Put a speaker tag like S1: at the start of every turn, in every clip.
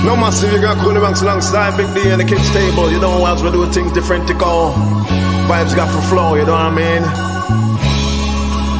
S1: No massive, you got cool banks alongside Big D and the kids table. You know, as we do things different to go. Vibes got to flow, you know what I mean?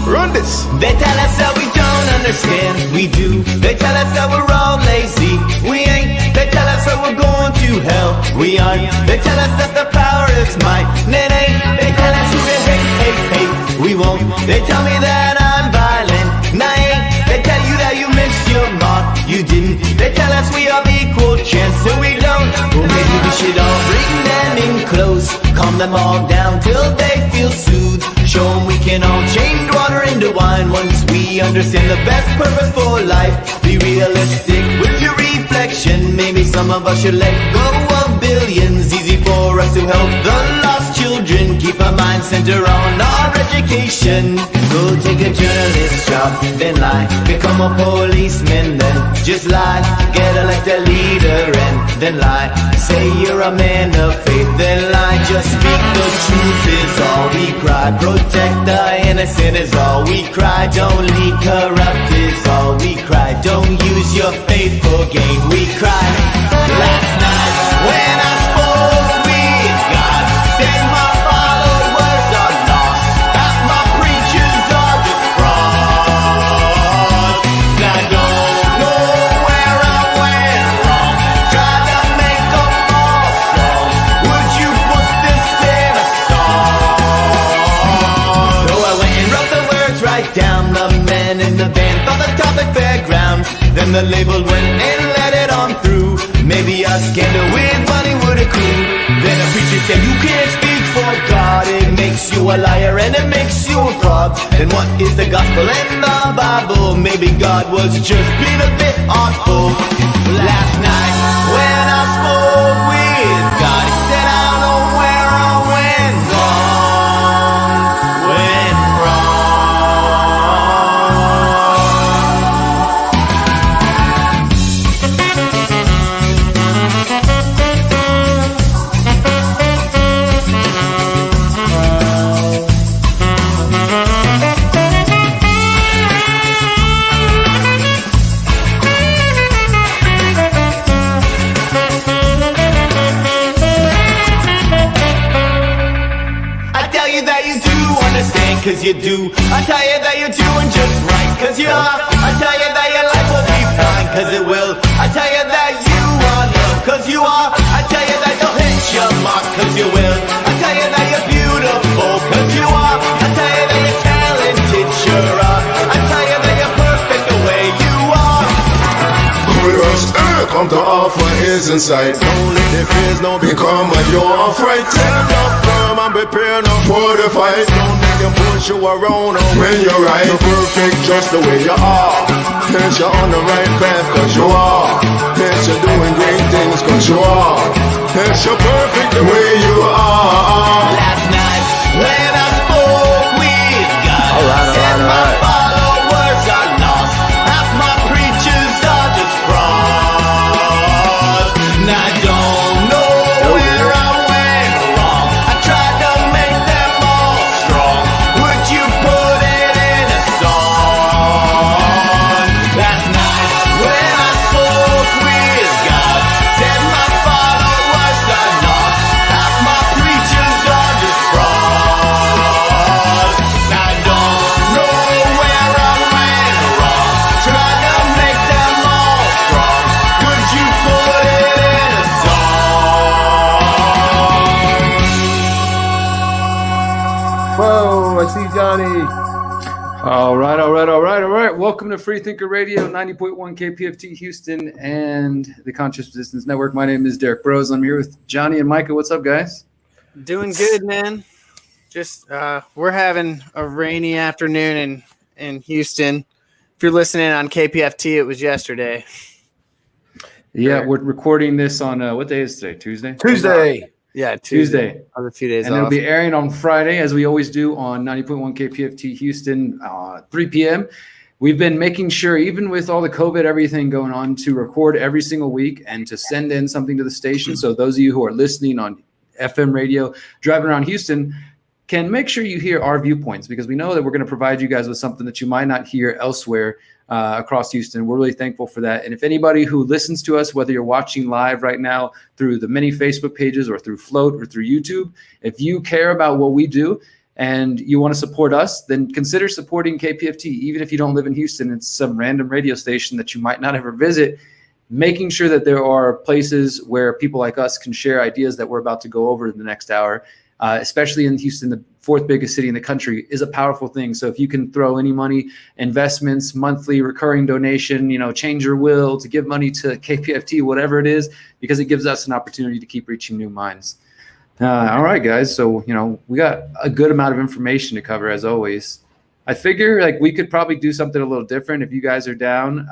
S1: Run this.
S2: They tell us that we don't understand, we do. They tell us that we're all lazy, we ain't. They tell us that we're going to hell, we aren't. They tell us that the power is might, it ain't. They tell us we hate, we won't. They tell me that I'm violent, and I ain't. They tell you that you missed your mark, you didn't. They tell us we have equal chance, so we don't. Well, maybe we should all bring them in close, calm them all down till they feel soothed. Show them we can all change water into wine once we understand the best purpose for life. Be realistic with your reflection. Maybe some of us should let go of billions. Easy for us to help the lost children. Keep our minds centered on our education. Go take a journalist job, then lie. Become a policeman, then just lie. Get elected leader and then lie. Say you're a man of faith, then lie. Just speak the truth is all we cry. Protect the innocent is all we cry. Don't lead corrupt is all we cry. Don't use your faith for gain, we cry. Last night when I spoke with God, said my followers are lost, half my preachers are just frauds. I don't know where I went wrong, tried to make them all strong. Would you put this in a song? So I went and wrote the words right down. The men in the band thought the topic fairground. Then the label went and let it on through. Maybe a scandal with money would accrue. Then a preacher said you can't speak for God. It makes you a liar and it makes you a fraud. Then what is the gospel and the Bible? Maybe God was just being a bit artful. Last night when I spoke with God, he said I don't know where I went wrong. Went wrong. Cause you do. I tell you that you're doing just right, cause you are. I tell you that your life will be fine, cause it will. I tell you that you are loved, cause you are. I tell you that you'll hit your mark, cause you will. I tell you that you're beautiful, cause you are. I tell you that you're talented, sure are. I tell you that you're perfect the way you are.
S1: Come to offer is inside. Don't let the fears no become a your fright. Stand up firm and prepare now for the fight. Don't make them push you around when you're right. You're perfect just the way you are. Yes, you're on the right path cause you are. Yes, you're doing great things cause you are. Yes, you're perfect the way you are.
S2: Last night when I spoke with God, said my followers are lost, half my preachers are just frauds. And I don't know where I went wrong. I tried to make them all strong. Would you put it in a song? Last night when I spoke with God, said my followers are lost, half my preachers are just frauds. And I don't know where I went wrong. Tried to make them all strong. Could you put it in a song?
S3: Whoa, I see Johnny.
S4: All right. Welcome to Free Thinker Radio, 90.1 KPFT Houston and the Conscious Resistance Network. My name is Derrick Bros. I'm here with Johnny and Micah. What's up, guys?
S5: Doing good, man. Just we're having a rainy afternoon in Houston. If you're listening on KPFT, it was yesterday.
S4: Yeah, we're recording this on what day is today? Tuesday.
S5: Yeah,
S4: Tuesday.
S5: A few days
S4: and
S5: off.
S4: it'll be airing on Friday, as we always do, on 90.1 KPFT Houston, 3 p.m. We've been making sure, even with all the COVID, everything going on, to record every single week and to send in something to the station. So those of you who are listening on FM radio, driving around Houston, can make sure you hear our viewpoints, because we know that we're going to provide you guys with something that you might not hear elsewhere across Houston. We're really thankful for that. And if anybody who listens to us, whether you're watching live right now through the many Facebook pages or through Float or through YouTube, if you care about what we do and you want to support us, then consider supporting KPFT. Even if you don't live in Houston, it's some random radio station that you might not ever visit. Making sure that there are places where people like us can share ideas that we're about to go over in the next hour, especially in Houston, the fourth biggest city in the country, is a powerful thing. So if you can throw any money, investments, monthly recurring donation, change your will to give money to KPFT, whatever it is, because it gives us an opportunity to keep reaching new minds. All right, guys. So, we got a good amount of information to cover as always. I figure we could probably do something a little different if you guys are down.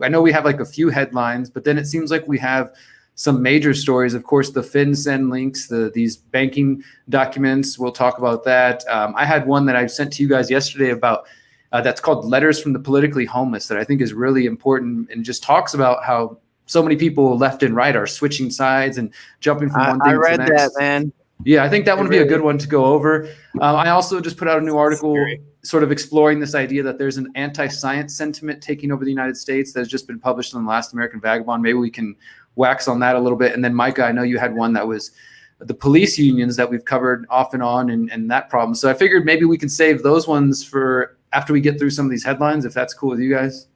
S4: I know we have a few headlines, but then it seems like we have some major stories. Of course, the FinCEN links, these banking documents, we'll talk about that. I had one that I sent to you guys yesterday about that's called Letters from the Politically Homeless that I think is really important and just talks about how so many people left and right are switching sides and jumping from one thing to the next. I read that, man. Yeah, I think that would be a good one to go over. I also just put out a new article sort of exploring this idea that there's an anti-science sentiment taking over the United States that has just been published in the last American Vagabond. Maybe we can wax on that a little bit. And then, Micah, I know you had one that was the police unions that we've covered off and on and that problem. So I figured maybe we can save those ones for after we get through some of these headlines, if that's cool with you guys.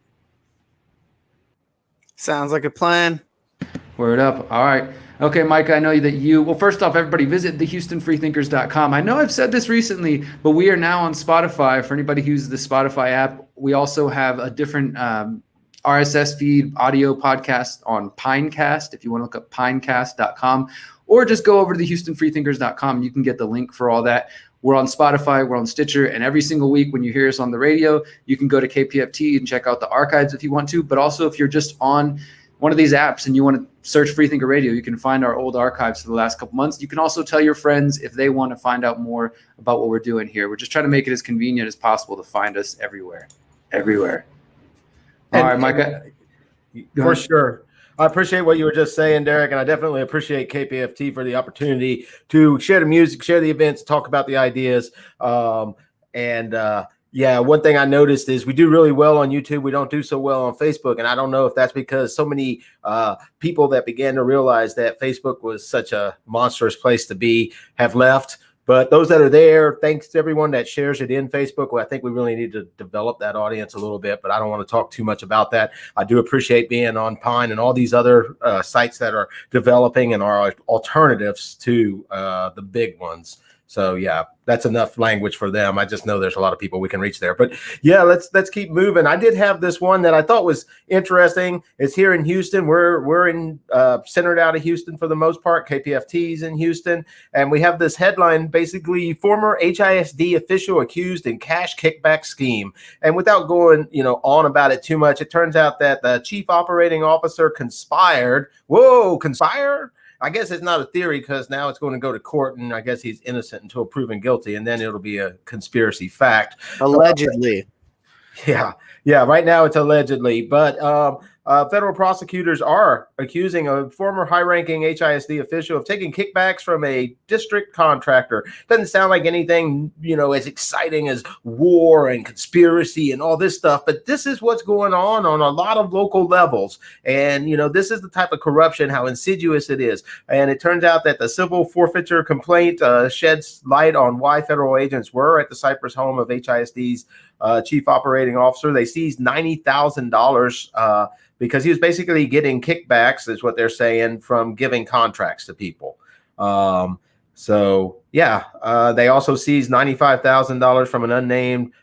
S5: Sounds like a plan.
S4: Word up. All right. Okay, Micah, I know that well, first off, everybody visit thehoustonfreethinkers.com. I know I've said this recently, but we are now on Spotify. For anybody who uses the Spotify app, we also have a different RSS feed audio podcast on Pinecast. If you want to look up pinecast.com, or just go over to thehoustonfreethinkers.com. You can get the link for all that. We're on Spotify, we're on Stitcher, and every single week when you hear us on the radio, you can go to KPFT and check out the archives if you want to. But also, if you're just on one of these apps and you want to search Freethinker Radio, you can find our old archives for the last couple months. You can also tell your friends if they want to find out more about what we're doing here. We're just trying to make it as convenient as possible to find us everywhere. All right, Micah.
S3: For sure. I appreciate what you were just saying, Derrick, and I definitely appreciate KPFT for the opportunity to share the music, share the events, talk about the ideas. Yeah, one thing I noticed is we do really well on YouTube. We don't do so well on Facebook. And I don't know if that's because so many people that began to realize that Facebook was such a monstrous place to be have left. But those that are there, thanks to everyone that shares it in Facebook. Well, I think we really need to develop that audience a little bit, but I don't want to talk too much about that. I do appreciate being on Pine and all these other sites that are developing and are alternatives to the big ones. So yeah, that's enough language for them. I just know there's a lot of people we can reach there. But yeah, let's keep moving. I did have this one that I thought was interesting. It's here in Houston. We're in centered out of Houston for the most part. KPFT's in Houston, and we have this headline: basically, former HISD official accused in cash kickback scheme. And without going on about it too much, it turns out that the chief operating officer conspired. Whoa, conspire? I guess it's not a theory because now it's going to go to court, and I guess he's innocent until proven guilty, and then it'll be a conspiracy fact.
S5: Allegedly.
S3: Yeah. Right now it's allegedly, but federal prosecutors are accusing a former high-ranking HISD official of taking kickbacks from a district contractor. Doesn't sound like anything, as exciting as war and conspiracy and all this stuff, but this is what's going on a lot of local levels. And, this is the type of corruption, how insidious it is. And it turns out that the civil forfeiture complaint sheds light on why federal agents were at the Cypress home of HISD's chief operating officer. They seized $90,000 because he was basically getting kickbacks, is what they're saying, from giving contracts to people. They also seized $95,000 from an unnamed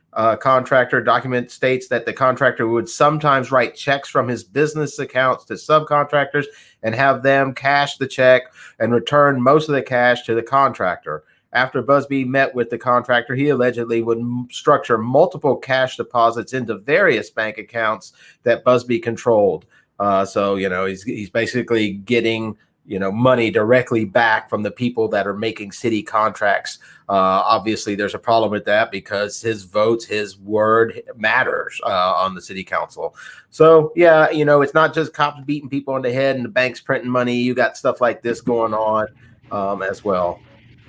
S3: contractor. Document states that the contractor would sometimes write checks from his business accounts to subcontractors and have them cash the check and return most of the cash to the contractor. After Busby met with the contractor, he allegedly would structure multiple cash deposits into various bank accounts that Busby controlled. He's basically getting money directly back from the people that are making city contracts. Obviously, there's a problem with that because his votes, his word matters on the city council. So, yeah, it's not just cops beating people on the head and the banks printing money. You got stuff like this going on as well.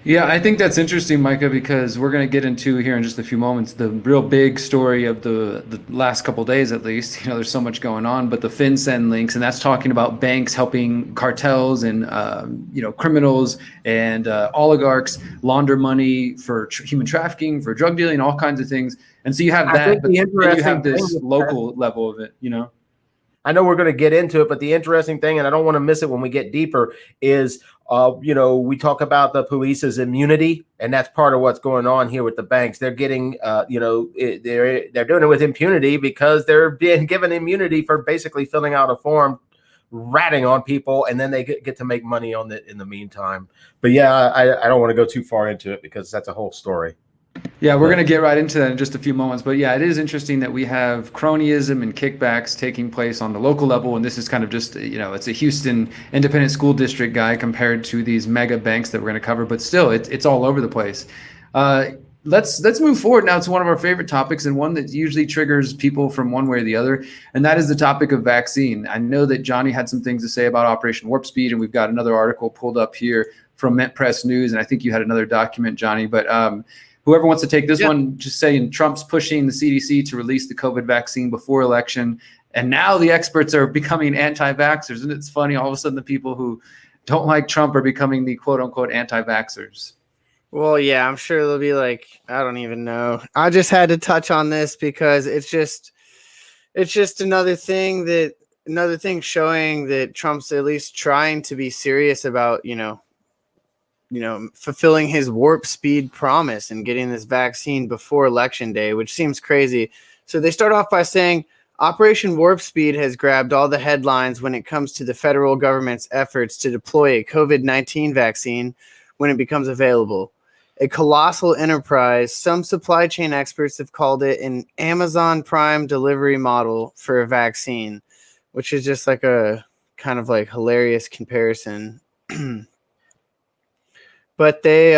S4: Yeah, I think that's interesting, Micah, because we're going to get into here in just a few moments the real big story of the last couple of days, at least. There's so much going on, but the FinCEN links, and that's talking about banks helping cartels and criminals and oligarchs launder money for human trafficking, for drug dealing, all kinds of things. And so you have that, but then you have this local level of it.
S3: I know we're going to get into it, but the interesting thing, and I don't want to miss it when we get deeper, is, we talk about the police's immunity, and that's part of what's going on here with the banks. They're getting, they're doing it with impunity because they're being given immunity for basically filling out a form, ratting on people, and then they get to make money on it in the meantime. But yeah, I don't want to go too far into it because that's a whole story.
S4: Yeah, we're going to get right into that in just a few moments. But yeah, it is interesting that we have cronyism and kickbacks taking place on the local level. And this is kind of just, it's a Houston Independent School District guy compared to these mega banks that we're going to cover. But still, it's all over the place. Let's move forward now to one of our favorite topics, and one that usually triggers people from one way or the other. And that is the topic of vaccine. I know that Johnny had some things to say about Operation Warp Speed, and we've got another article pulled up here from Mint Press News. And I think you had another document, Johnny. But whoever wants to take this one, just saying Trump's pushing the CDC to release the COVID vaccine before election. And now the experts are becoming anti-vaxxers. And it's funny, all of a sudden the people who don't like Trump are becoming the quote unquote anti-vaxxers.
S5: Well, yeah, I'm sure they'll be like, I don't even know. I just had to touch on this because it's just another thing showing that Trump's at least trying to be serious about, fulfilling his warp speed promise and getting this vaccine before election day, which seems crazy. So they start off by saying Operation Warp Speed has grabbed all the headlines when it comes to the federal government's efforts to deploy a COVID-19 vaccine when it becomes available. A colossal enterprise. Some supply chain experts have called it an Amazon Prime delivery model for a vaccine, which is just like a kind of like hilarious comparison. But they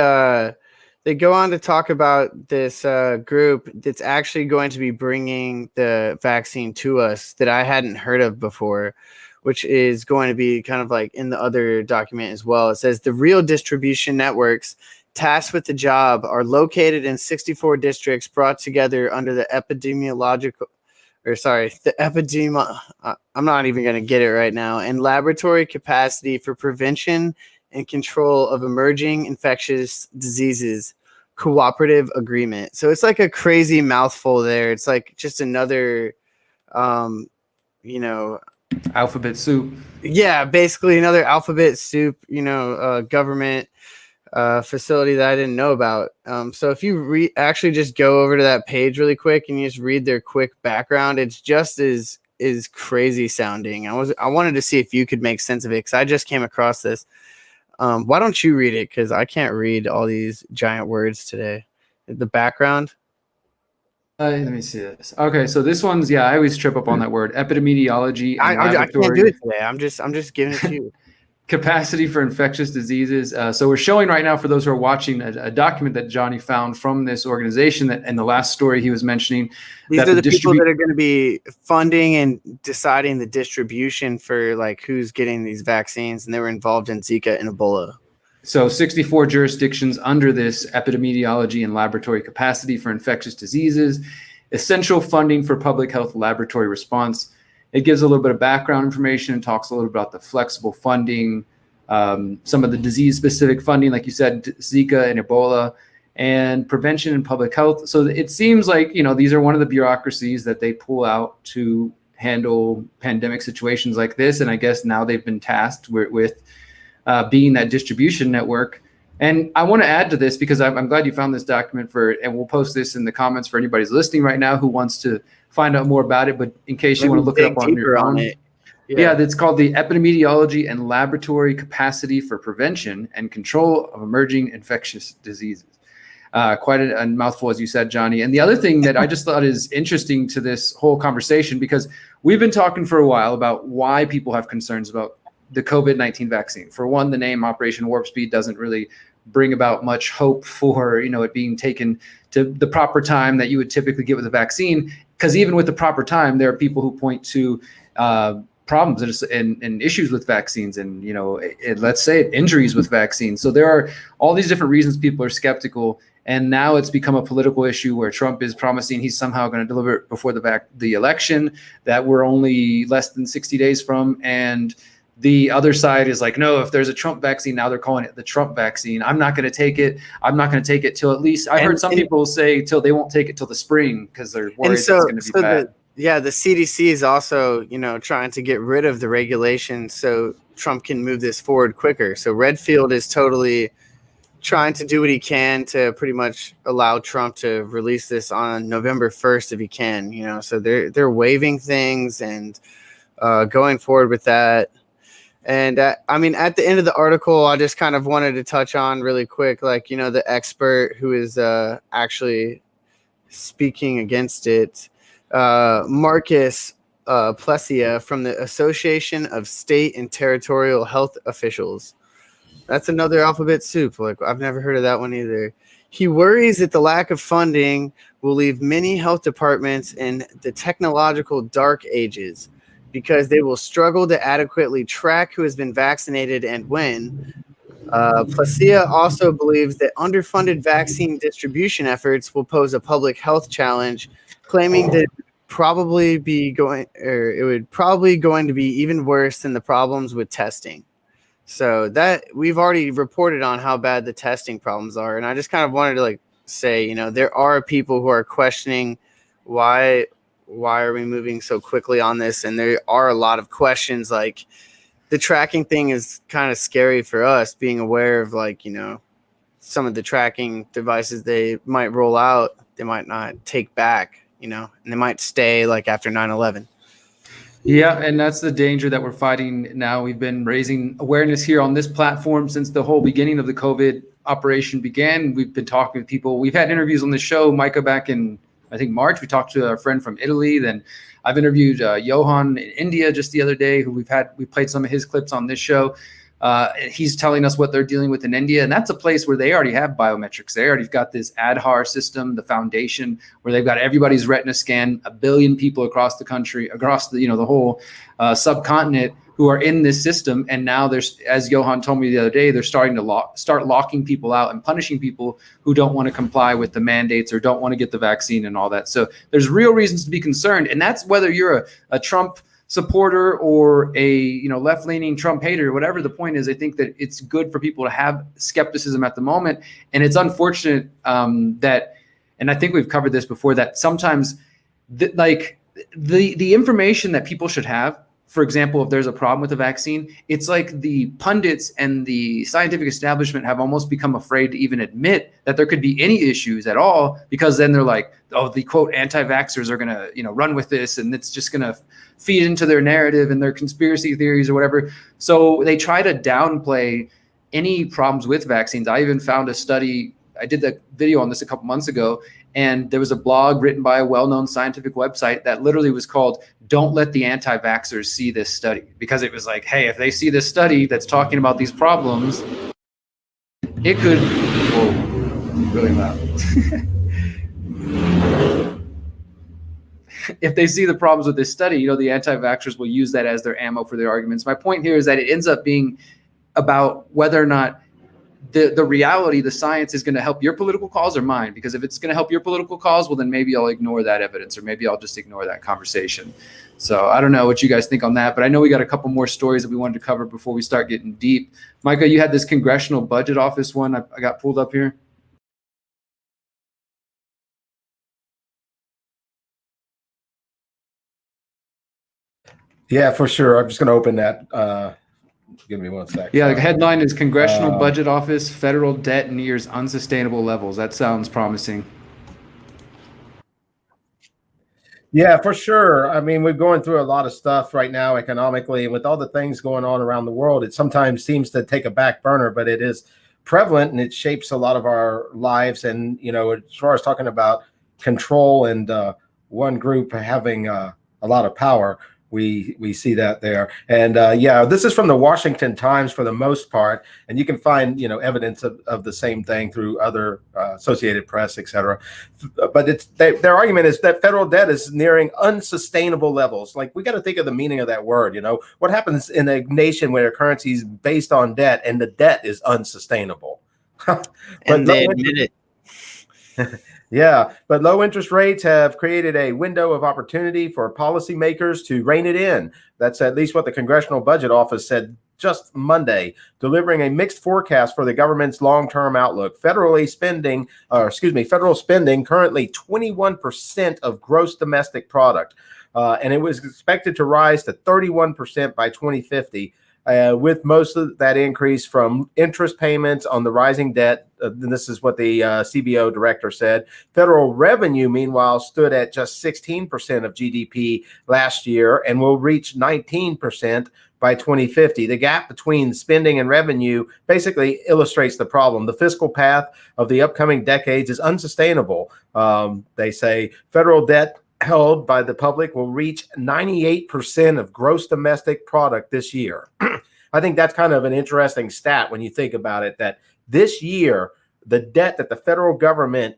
S5: go on to talk about this group that's actually going to be bringing the vaccine to us that I hadn't heard of before, which is going to be kind of like in the other document as well. It says the real distribution networks tasked with the job are located in 64 districts brought together under the I'm not even going to get it right now, and laboratory capacity for prevention and control of emerging infectious diseases cooperative agreement. So it's like a crazy mouthful there. It's like just another,
S4: alphabet soup.
S5: Yeah, basically another alphabet soup, government facility that I didn't know about. So if you actually just go over to that page really quick and you just read their quick background, it's just as crazy sounding. I wanted to see if you could make sense of it because I just came across this. Why don't you read it? Because I can't read all these giant words today. The background.
S4: Let me see this. Okay, so this one's I always trip up on that word. Epidemiology.
S5: I can't do it today. I'm just giving it to you.
S4: Capacity for infectious diseases. So we're showing right now for those who are watching a document that Johnny found from this organization that in the last story he was mentioning.
S5: These are the people that are going to be funding and deciding the distribution for like who's getting these vaccines, and they were involved in Zika and Ebola.
S4: So 64 jurisdictions under this epidemiology and laboratory capacity for infectious diseases, essential funding for public health laboratory response. It gives a little bit of background information and talks a little about the flexible funding, some of the disease-specific funding, like you said, Zika and Ebola, and prevention and public health. So it seems like, these are one of the bureaucracies that they pull out to handle pandemic situations like this. And I guess now they've been tasked with being that distribution network. And I want to add to this because I'm glad you found this document and we'll post this in the comments for anybody who's listening right now who wants to find out more about it. But in case you want to look it up on your own, it's called the Epidemiology and Laboratory Capacity for Prevention and Control of Emerging Infectious Diseases. Quite a mouthful, as you said, Johnny. And the other thing that I just thought is interesting to this whole conversation, because we've been talking for a while about why people have concerns about the COVID-19 vaccine. For one, the name Operation Warp Speed doesn't really bring about much hope for it being taken to the proper time that you would typically get with a vaccine. Because even with the proper time, there are people who point to problems and issues with vaccines, and let's say injuries with vaccines. So there are all these different reasons people are skeptical, and now it's become a political issue where Trump is promising he's somehow going to deliver it before the election that we're only less than 60 days from, and the other side is like, no, if there's a Trump vaccine, now they're calling it the Trump vaccine. I'm not going to take it. I'm not going to take it till at least, I've heard some people say till they won't take it till the spring because they're worried it's going to be bad.
S5: The CDC is also, trying to get rid of the regulations so Trump can move this forward quicker. So Redfield is totally trying to do what he can to pretty much allow Trump to release this on November 1st if he can, so they're waiving things and going forward with that. And at the end of the article, I just kind of wanted to touch on really quick, the expert who is actually speaking against it. Marcus Plessia from the Association of State and Territorial Health Officials. That's another alphabet soup. I've never heard of that one either. He worries that the lack of funding will leave many health departments in the technological dark ages because they will struggle to adequately track who has been vaccinated and when. Plessia also believes that underfunded vaccine distribution efforts will pose a public health challenge, claiming that it would probably going to be even worse than the problems with testing. So that we've already reported on how bad the testing problems are, and I just kind of wanted to say, there are people who are questioning why are we moving so quickly on this, and there are a lot of questions. Like the tracking thing is kind of scary for us, being aware of some of the tracking devices they might roll out, they might not take back. And they might stay after 9/11.
S4: Yeah, and that's the danger that we're fighting now. We've been raising awareness here on this platform since the whole beginning of the COVID operation began. We've been talking with people. We've had interviews on the show, Micah, back in, I think, March. We talked to a friend from Italy. Then I've interviewed Johan in India just the other day, who we played some of his clips on this show. He's telling us what they're dealing with in India, and that's a place where they already have biometrics. They already got this Aadhaar system, the foundation, where they've got everybody's retina scan, 1 billion people across the country, across the whole subcontinent who are in this system. And now there's, as Johan told me the other day, they're starting to start locking people out and punishing people who don't want to comply with the mandates or don't want to get the vaccine and all that. So there's real reasons to be concerned, and that's whether you're a Trump supporter or a left-leaning Trump hater, whatever the point is. I think that it's good for people to have skepticism at the moment, and it's unfortunate that, and I think we've covered this before, that sometimes the information that people should have, for example, if there's a problem with a vaccine, it's like the pundits and the scientific establishment have almost become afraid to even admit that there could be any issues at all, because then they're like, oh, the quote anti-vaxxers are going to, run with this, and it's just going to feed into their narrative and their conspiracy theories or whatever. So they try to downplay any problems with vaccines. I even found a study. I did the video on this a couple months ago, and there was a blog written by a well-known scientific website that literally was called "Don't Let the Anti-Vaxxers See This Study," because it was like, hey, if they see this study that's talking about these problems, it could, really loud. If they see the problems with this study, the anti-vaxxers will use that as their ammo for their arguments. My point here is that it ends up being about whether or not the reality, the science is going to help your political cause or mine. Because if it's going to help your political cause, well, then maybe I'll ignore that evidence, or maybe I'll just ignore that conversation. So I don't know what you guys think on that, but I know we got a couple more stories that we wanted to cover before we start getting deep. Micah, you had this Congressional Budget Office one I got pulled up here.
S3: Yeah, for sure. I'm just going to open that. Give me one sec.
S4: Yeah, the headline is Congressional Budget Office, Federal Debt Nears Unsustainable Levels. That sounds promising.
S3: Yeah, for sure. I mean, we're going through a lot of stuff right now economically, and with all the things going on around the world, it sometimes seems to take a back burner, but it is prevalent and it shapes a lot of our lives. And, as far as talking about control and one group having a lot of power, we see that there. And yeah, this is from the Washington Times for the most part, and you can find evidence of the same thing through other Associated Press, etc. But their argument is that federal debt is nearing unsustainable levels. Like, we got to think of the meaning of that word. What happens in a nation where a currency is based on debt and the debt is unsustainable?
S5: And they admit it.
S3: Yeah, but low interest rates have created a window of opportunity for policymakers to rein it in. That's at least what the Congressional Budget Office said just Monday, delivering a mixed forecast for the government's long-term outlook. Federal spending currently 21% of gross domestic product, and it was expected to rise to 31% by 2050. With most of that increase from interest payments on the rising debt. This is what the CBO director said. Federal revenue, meanwhile, stood at just 16% of GDP last year and will reach 19% by 2050. The gap between spending and revenue basically illustrates the problem. The fiscal path of the upcoming decades is unsustainable. They say federal debt held by the public will reach 98% of gross domestic product this year. I think that's kind of an interesting stat when you think about it, that this year, the debt that the federal government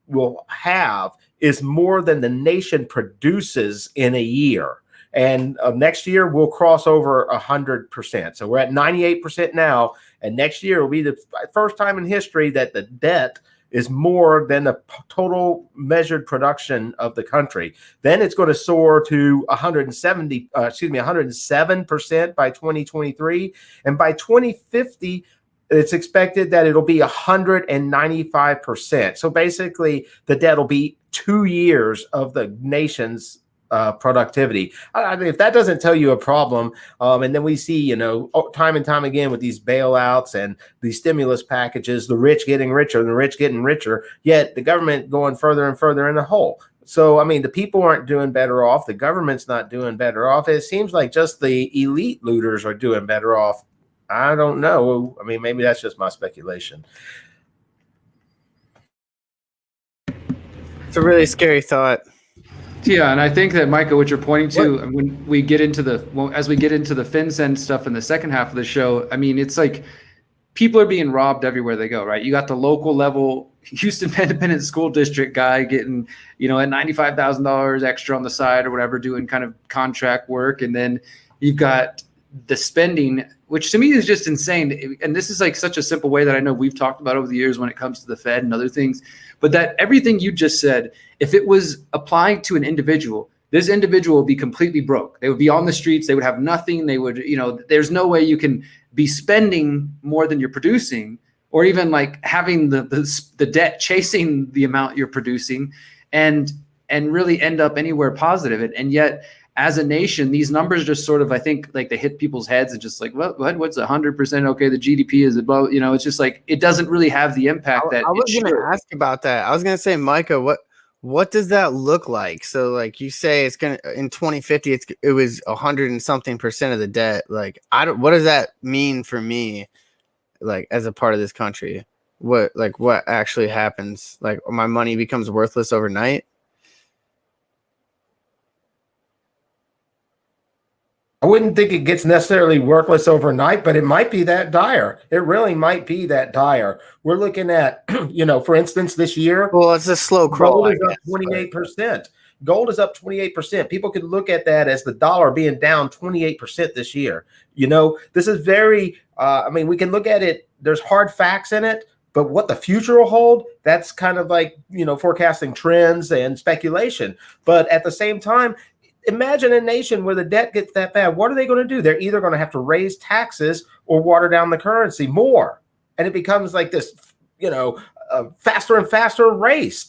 S3: will have is more than the nation produces in a year. And next year, we'll cross over 100%. So we're at 98% now. And next year will be the first time in history that the debt is more than the total measured production of the country. Then it's going to soar to 107% by 2023. And by 2050, it's expected that it'll be 195%. So basically, the debt will be 2 years of the nation's productivity. I mean, if that doesn't tell you a problem, and then we see, time and time again with these bailouts and these stimulus packages, the rich getting richer and the rich getting richer, yet the government going further and further in the hole. So, I mean, the people aren't doing better off. The government's not doing better off. It seems like just the elite looters are doing better off. I don't know. I mean, maybe that's just my speculation.
S5: It's a really scary thought.
S4: Yeah, and I think that, Micah, what you're pointing to, when we get into the FinCEN stuff in the second half of the show, I mean, it's like people are being robbed everywhere they go, right? You got the local level Houston Independent School District guy getting, at $95,000 extra on the side or whatever, doing kind of contract work, and then you've got the spending, which to me is just insane. And this is like such a simple way that I know we've talked about over the years when it comes to the Fed and other things, but that everything you just said, if it was applied to an individual, this individual would be completely broke. They would be on the streets. They would have nothing. They would, there's no way you can be spending more than you're producing, or even like having the debt chasing the amount you're producing and really end up anywhere positive. And yet, as a nation, these numbers just sort of, I think, like they hit people's heads and just like, what's 100%? Okay, the GDP is above, it's just like, it doesn't really have the impact that
S5: I was going to ask about that. I was going to say, Micah, what does that look like? So like you say, it's going to, in 2050, it was 100 and something percent of the debt. Like, what does that mean for me? Like, as a part of this country, what actually happens? Like, my money becomes worthless overnight?
S3: I wouldn't think it gets necessarily worthless overnight, but it might be that dire. It really might be that dire. We're looking at, for instance, this year.
S5: Well, it's a slow crawl.
S3: Gold is up 28%. Gold is up 28%. People could look at that as the dollar being down 28% this year. This is very, we can look at it. There's hard facts in it, but what the future will hold, that's kind of like, forecasting trends and speculation. But at the same time, imagine a nation where the debt gets that bad. What are they going to do? They're either going to have to raise taxes or water down the currency more. And it becomes like this, faster and faster race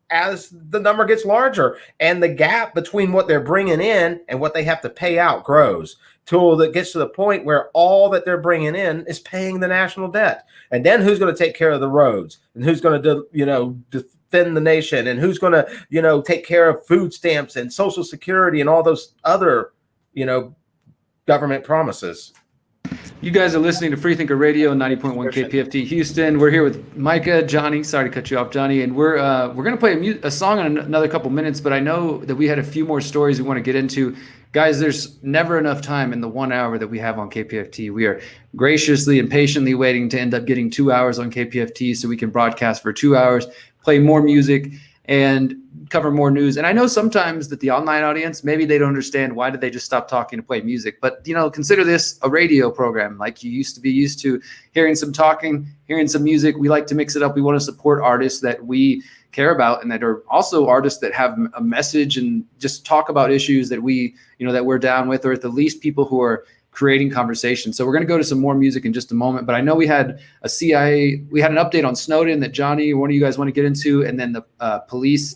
S3: as the number gets larger. And the gap between what they're bringing in and what they have to pay out grows till it gets to the point where all that they're bringing in is paying the national debt. And then who's going to take care of the roads? And who's going to, defend the nation, and who's going to, take care of food stamps and Social Security and all those other, government promises?
S4: You guys are listening to Freethinker Radio, 90.1 KPFT Houston. We're here with Micah, Johnny. Sorry to cut you off, Johnny. And we're going to play a song in another couple minutes, but I know that we had a few more stories we want to get into. Guys, there's never enough time in the 1 hour that we have on KPFT. We are graciously and patiently waiting to end up getting 2 hours on KPFT so we can broadcast for 2 hours, play more music, and cover more news. And I know sometimes that the online audience, maybe they don't understand why did they just stop talking to play music. But, consider this a radio program like you used to be used to, hearing some talking, hearing some music. We like to mix it up. We want to support artists that we care about and that are also artists that have a message and just talk about issues that that we're down with, or at the least people who are creating conversation. So we're going to go to some more music in just a moment, but I know we had an update on Snowden that Johnny, one of you guys want to get into, and then the police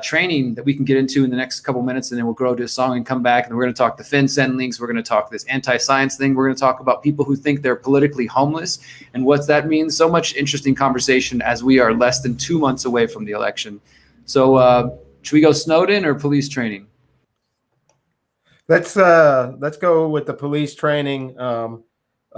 S4: training that we can get into in the next couple minutes, and then we'll go to a song and come back, and we're going to talk defense send links. We're going to talk this anti-science thing. We're going to talk about people who think they're politically homeless and what that means. So much interesting conversation as we are less than 2 months away from the election. So should we go Snowden or police training?
S3: Let's go with the police training,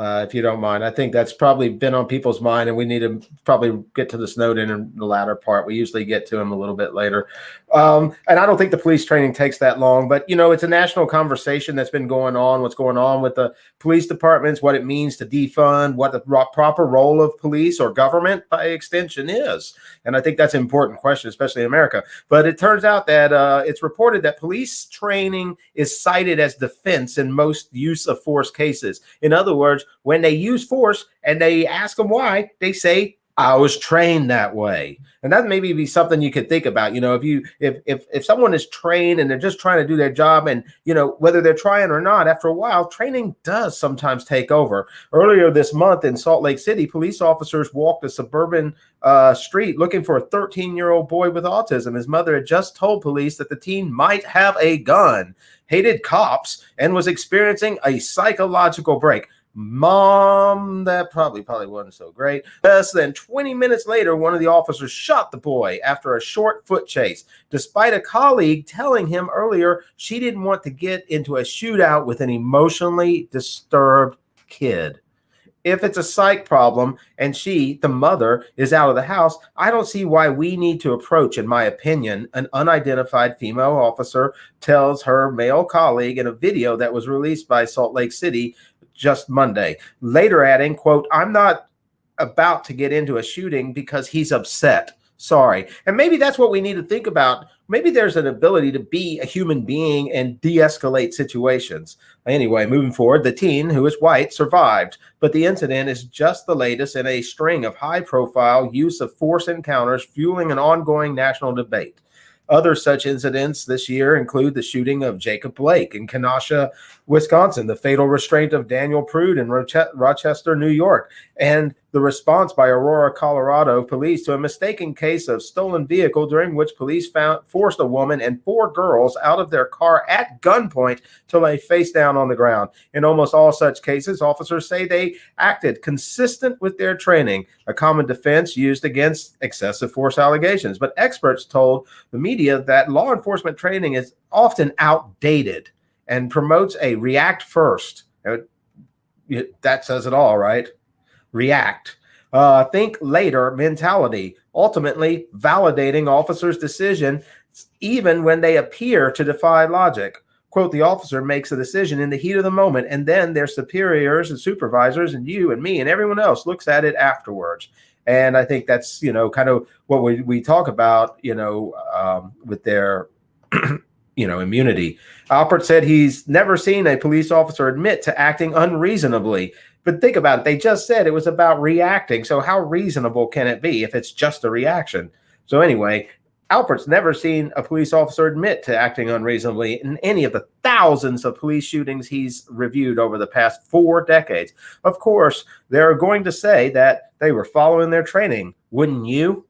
S3: if you don't mind. I think that's probably been on people's mind, and we need to probably get to the Snowden in the latter part. We usually get to him a little bit later. And I don't think the police training takes that long, but, it's a national conversation that's been going on, what's going on with the police departments, what it means to defund, what the proper role of police or government by extension is. And I think that's an important question, especially in America. But it turns out that it's reported that police training is cited as defense in most use of force cases. In other words, when they use force and they ask them why, they say, I was trained that way. And that maybe be something you could think about. If someone is trained and they're just trying to do their job, and, whether they're trying or not, after a while, training does sometimes take over. Earlier this month in Salt Lake City, police officers walked a suburban street looking for a 13-year-old boy with autism. His mother had just told police that the teen might have a gun, hated cops, and was experiencing a psychological break. Mom, that probably wasn't so great. Less than 20 minutes later, one of the officers shot the boy after a short foot chase, despite a colleague telling him earlier she didn't want to get into a shootout with an emotionally disturbed kid. If it's a psych problem and she, the mother, is out of the house, I don't see why we need to approach, in my opinion, an unidentified female officer tells her male colleague in a video that was released by Salt Lake City just Monday, later adding, quote, I'm not about to get into a shooting because he's upset. Sorry. And maybe that's what we need to think about. Maybe there's an ability to be a human being and de-escalate situations. Anyway, moving forward, the teen, who is white, survived, but the incident is just the latest in a string of high-profile use of force encounters fueling an ongoing national debate. Other such incidents this year include the shooting of Jacob Blake in Kenosha, Wisconsin, the fatal restraint of Daniel Prude in Rochester, New York, and the response by Aurora, Colorado police to a mistaken case of stolen vehicle during which police forced a woman and 4 girls out of their car at gunpoint till they face down on the ground. In almost all such cases, officers say they acted consistent with their training, a common defense used against excessive force allegations. But experts told the media that law enforcement training is often outdated and promotes a react first. That says it all, right? React. Think later mentality, ultimately validating officers' decision even when they appear to defy logic. Quote, the officer makes a decision in the heat of the moment, and then their superiors and supervisors and you and me and everyone else looks at it afterwards. And I think that's, kind of what we talk about, with their immunity. Alpert said he's never seen a police officer admit to acting unreasonably. But think about it. They just said it was about reacting. So how reasonable can it be if it's just a reaction? So anyway, Alpert's never seen a police officer admit to acting unreasonably in any of the thousands of police shootings he's reviewed over the past 4 decades. Of course, they're going to say that they were following their training. Wouldn't you?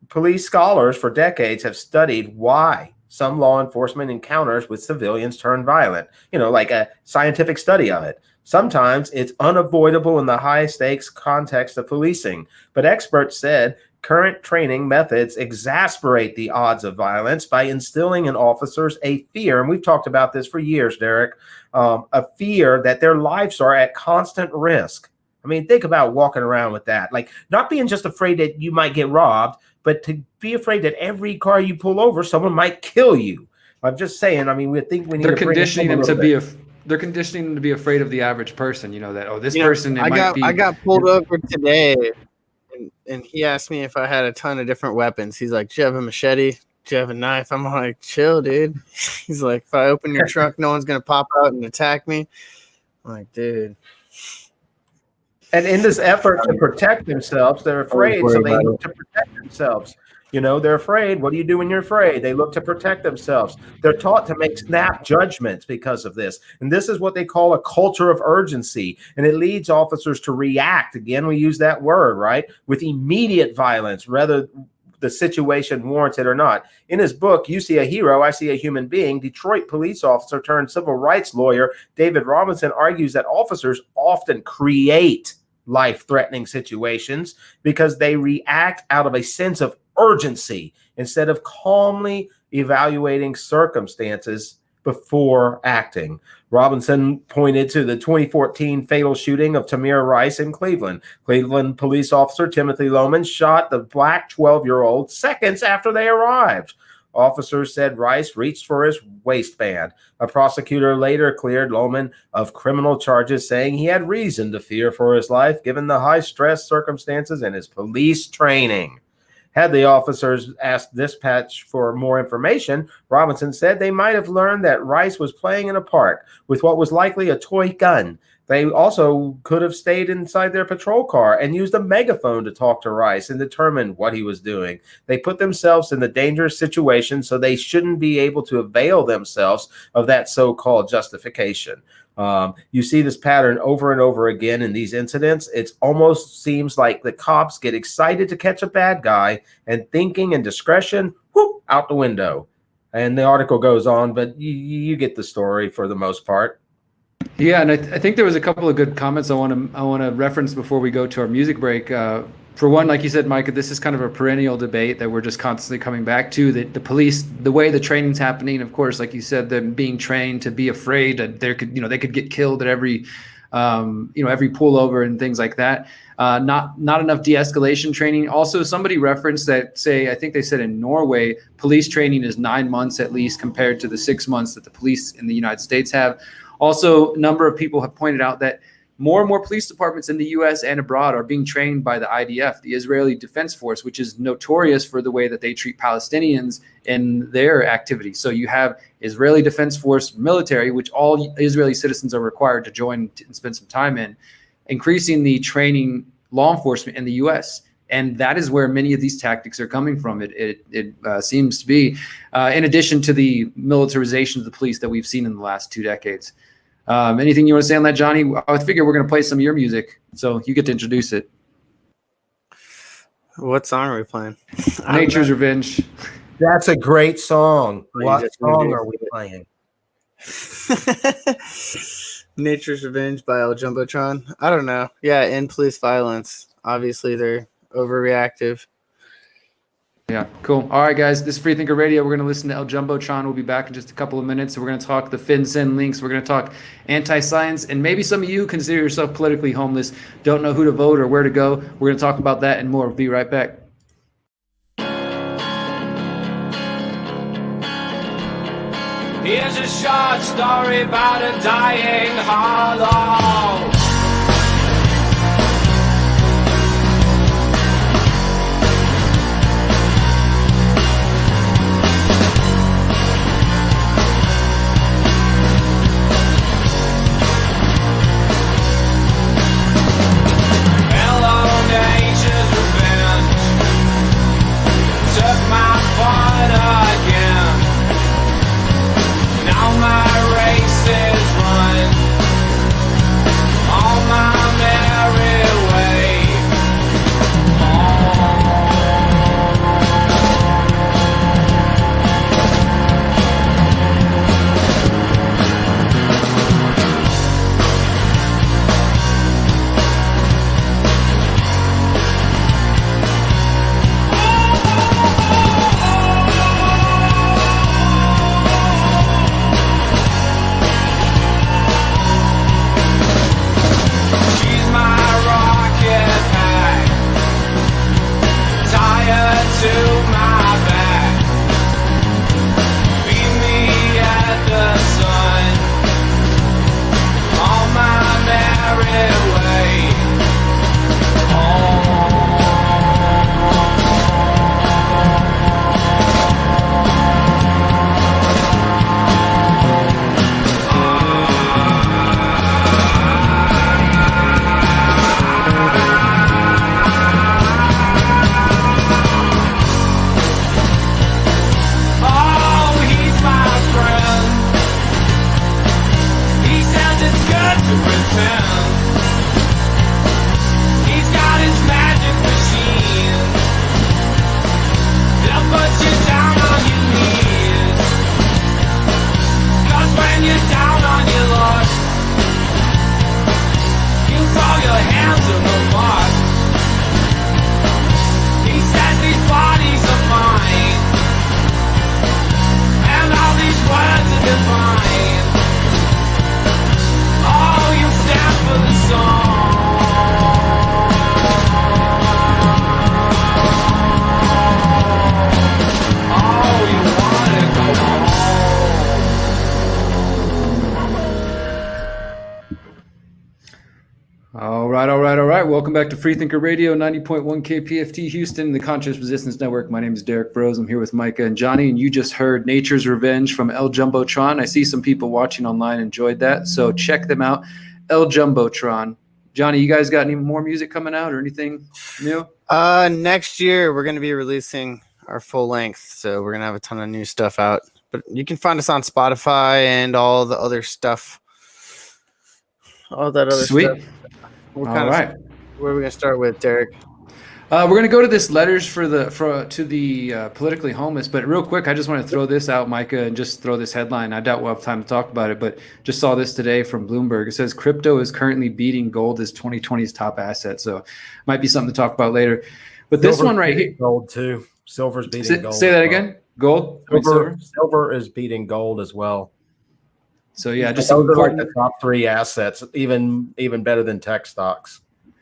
S3: Police scholars for decades have studied why some law enforcement encounters with civilians turn violent, like a scientific study of it. Sometimes it's unavoidable in the high-stakes context of policing, but experts said Current training methods exasperate the odds of violence by instilling in officers a fear, and we've talked about this for years, Derrick, a fear that their lives are at constant risk. I mean, think about walking around with that, like not being just afraid that you might get robbed, but to be afraid that every car you pull over, someone might kill you. I'm just saying. I mean, we think we need.
S4: They're conditioning them to be they're conditioning them to be afraid of the average person. That this person.
S5: I got pulled over today, and he asked me if I had a ton of different weapons. He's like, "Do you have a machete? Do you have a knife?" I'm like, "Chill, dude." He's like, "If I open your trunk, no one's gonna pop out and attack me." I'm like, "Dude."
S3: And in this effort to protect themselves, they're afraid, so they look to protect themselves. They're afraid. What do you do when you're afraid? They look to protect themselves. They're taught to make snap judgments because of this. And this is what they call a culture of urgency. And it leads officers to react. Again, we use that word, right? With immediate violence, whether the situation warrants it or not. In his book, You See a Hero, I See a Human Being, Detroit police officer turned civil rights lawyer David Robinson argues that officers often create life-threatening situations because they react out of a sense of urgency instead of calmly evaluating circumstances before acting. Robinson pointed to the 2014 fatal shooting of Tamir Rice in Cleveland. Cleveland police officer Timothy Loman shot the black 12-year-old seconds after they arrived. Officers said Rice reached for his waistband. A prosecutor later cleared Loman of criminal charges, saying he had reason to fear for his life given the high-stress circumstances and his police training. Had the officers asked dispatch for more information, Robinson said they might have learned that Rice was playing in a park with what was likely a toy gun. They also could have stayed inside their patrol car and used a megaphone to talk to Rice and determine what he was doing. They put themselves in the dangerous situation, so they shouldn't be able to avail themselves of that so-called justification. You see this pattern over and over again in these incidents. It almost seems like the cops get excited to catch a bad guy, and thinking and discretion, whoop, out the window. And the article goes on, but you get the story for the most part.
S4: Yeah, and I think there was a couple of good comments I want to reference before we go to our music break. For one, like you said, Micah, this is kind of a perennial debate that we're just constantly coming back to. The police, the way the training's happening, of course, like you said, them being trained to be afraid that they could get killed at every pullover and things like that. Not enough de-escalation training. Also, somebody referenced that, I think they said in Norway, police training is 9 months at least compared to the 6 months that the police in the United States have. Also, a number of people have pointed out that more and more police departments in the U.S. and abroad are being trained by the IDF, the Israeli Defense Force, which is notorious for the way that they treat Palestinians in their activities. So you have Israeli Defense Force military, which all Israeli citizens are required to join and spend some time in, increasing the training law enforcement in the U.S. And that is where many of these tactics are coming from. It seems to be, in addition to the militarization of the police that we've seen in the last 2 decades. Anything you want to say on that, Johnny? I figure we're going to play some of your music, so you get to introduce it.
S5: What song are we playing?
S4: Nature's Revenge.
S3: That's a great song. What song are we playing?
S5: Nature's Revenge by El Jumbotron. I don't know. Yeah, end police violence. Obviously, they're overreactive.
S4: Yeah, cool. All right, guys, this is Freethinker Radio. We're going to listen to El Jumbotron. We'll be back in just a couple of minutes. So we're going to talk the FinCEN links. We're going to talk anti-science. And maybe some of you consider yourself politically homeless, don't know who to vote or where to go. We're going to talk about that and more. We'll be right back.
S2: Here's a short story about a dying hollow.
S6: the hands of the mob. He said these bodies are mine, and all these words are divine. Oh, you stand for the song. Oh, you wanna go home.
S4: All right. Welcome back to Freethinker Radio, 90.1 KPFT Houston, the Conscious Resistance Network. My name is Derrick Bros. I'm here with Micah and Johnny, and you just heard Nature's Revenge from El Jumbotron. I see some people watching online enjoyed that, so check them out. El Jumbotron. Johnny, you guys got any more music coming out or anything new?
S5: Next year, we're going to be releasing our full length, so we're going to have a ton of new stuff out. But you can find us on Spotify and all the other stuff. All that other
S4: Sweet.
S5: stuff. All right. Where are we going to start with, Derrick?
S4: We're going to go to this letters to the politically homeless. But real quick, I just want to throw this out, Micah, and just throw this headline. I doubt we'll have time to talk about it, but just saw this today from Bloomberg. It says crypto is currently beating gold as 2020's top asset. So might be something to talk about later. But this one right here.
S3: Gold too. Silver's beating gold.
S4: Say that again. Gold.
S3: Silver is beating gold as well.
S4: So yeah, just
S3: those are like the top three assets, even better than tech stocks,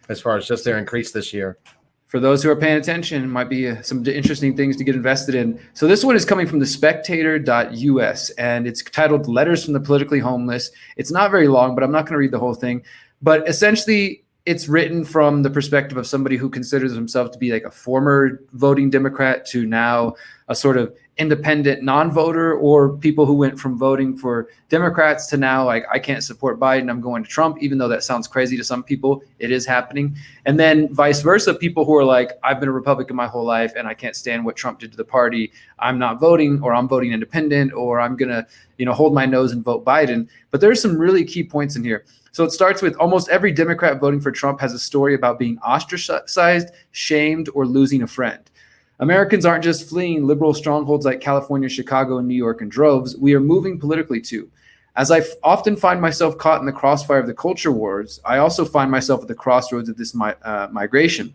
S3: as far as just their increase this year.
S4: For those who are paying attention, might be some interesting things to get invested in. So this one is coming from the spectator.us, and it's titled Letters from the Politically Homeless. It's not very long, but I'm not going to read the whole thing. But essentially, it's written from the perspective of somebody who considers himself to be like a former voting Democrat to now a sort of independent non-voter, or people who went from voting for Democrats to now like, I can't support Biden, I'm going to Trump, even though that sounds crazy to some people, it is happening. And then vice versa, people who are like, I've been a Republican my whole life and I can't stand what Trump did to the party, I'm not voting, or I'm voting independent, or I'm gonna hold my nose and vote Biden. But there's some really key points in here. So it starts with almost every Democrat voting for Trump has a story about being ostracized, shamed, or losing a friend. Americans aren't just fleeing liberal strongholds like California, Chicago, and New York in droves. We are moving politically too. As I often find myself caught in the crossfire of the culture wars, I also find myself at the crossroads of this migration.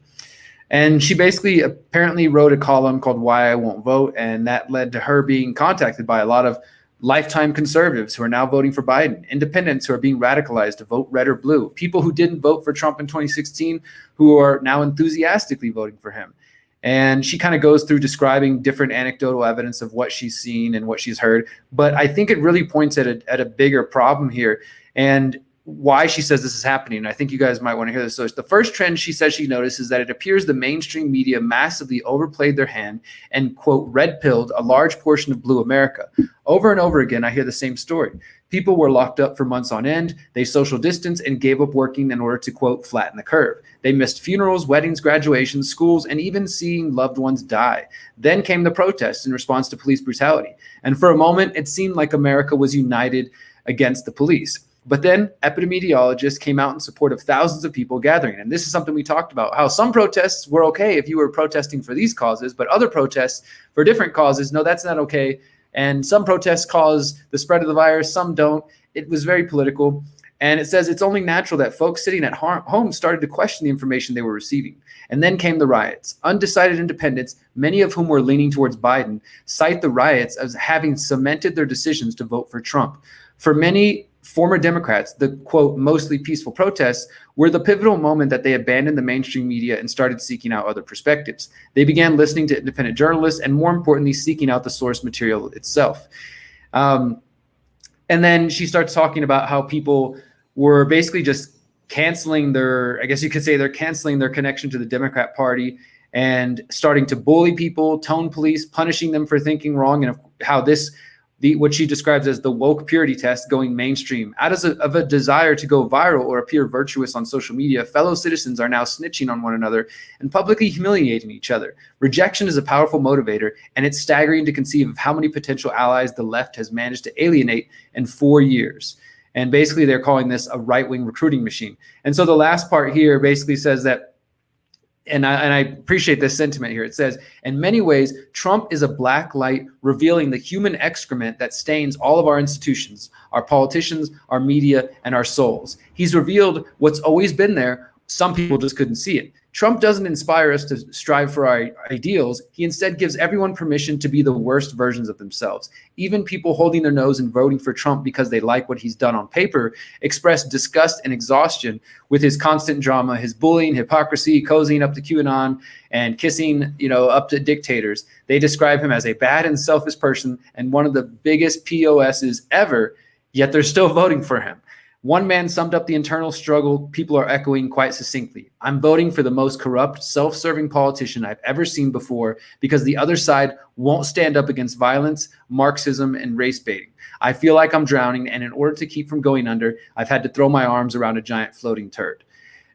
S4: And she basically apparently wrote a column called Why I Won't Vote, and that led to her being contacted by a lot of lifetime conservatives who are now voting for Biden, independents who are being radicalized to vote red or blue, people who didn't vote for Trump in 2016 who are now enthusiastically voting for him. And she kind of goes through describing different anecdotal evidence of what she's seen and what she's heard. But I think it really points at a bigger problem here and why she says this is happening. I think you guys might want to hear this. So the first trend she says she noticed is that it appears the mainstream media massively overplayed their hand and, quote, red-pilled a large portion of blue America. Over and over again, I hear the same story. People were locked up for months on end. They social distanced and gave up working in order to, quote, flatten the curve. They missed funerals, weddings, graduations, schools, and even seeing loved ones die. Then came the protests in response to police brutality. And for a moment, it seemed like America was united against the police. But then epidemiologists came out in support of thousands of people gathering. And this is something we talked about, how some protests were okay if you were protesting for these causes, but other protests for different causes, no, that's not okay. And some protests cause the spread of the virus, some don't. It was very political. And it says it's only natural that folks sitting at home started to question the information they were receiving. And then came the riots. Undecided independents, many of whom were leaning towards Biden, cite the riots as having cemented their decisions to vote for Trump. For many former Democrats, the, quote, mostly peaceful protests were the pivotal moment that they abandoned the mainstream media and started seeking out other perspectives. They began listening to independent journalists and, more importantly, seeking out the source material itself. And then she starts talking about how people were basically just canceling their, I guess you could say they're canceling their connection to the Democrat Party and starting to bully people, tone police, punishing them for thinking wrong, and how what she describes as the woke purity test going mainstream. Out of a desire to go viral or appear virtuous on social media, fellow citizens are now snitching on one another and publicly humiliating each other. Rejection is a powerful motivator, and it's staggering to conceive of how many potential allies the left has managed to alienate in 4 years. And basically, they're calling this a right-wing recruiting machine. And so the last part here basically says that, and I appreciate this sentiment here. It says, in many ways, Trump is a black light revealing the human excrement that stains all of our institutions, our politicians, our media, and our souls. He's revealed what's always been there, some people just couldn't see it. Trump doesn't inspire us to strive for our ideals. He instead gives everyone permission to be the worst versions of themselves. Even people holding their nose and voting for Trump because they like what he's done on paper express disgust and exhaustion with his constant drama, his bullying, hypocrisy, cozying up to QAnon, and kissing, up to dictators. They describe him as a bad and selfish person and one of the biggest POSs ever, yet they're still voting for him. One man summed up the internal struggle people are echoing quite succinctly. I'm voting for the most corrupt, self-serving politician I've ever seen before because the other side won't stand up against violence, Marxism, and race baiting. I feel like I'm drowning, and in order to keep from going under, I've had to throw my arms around a giant floating turd.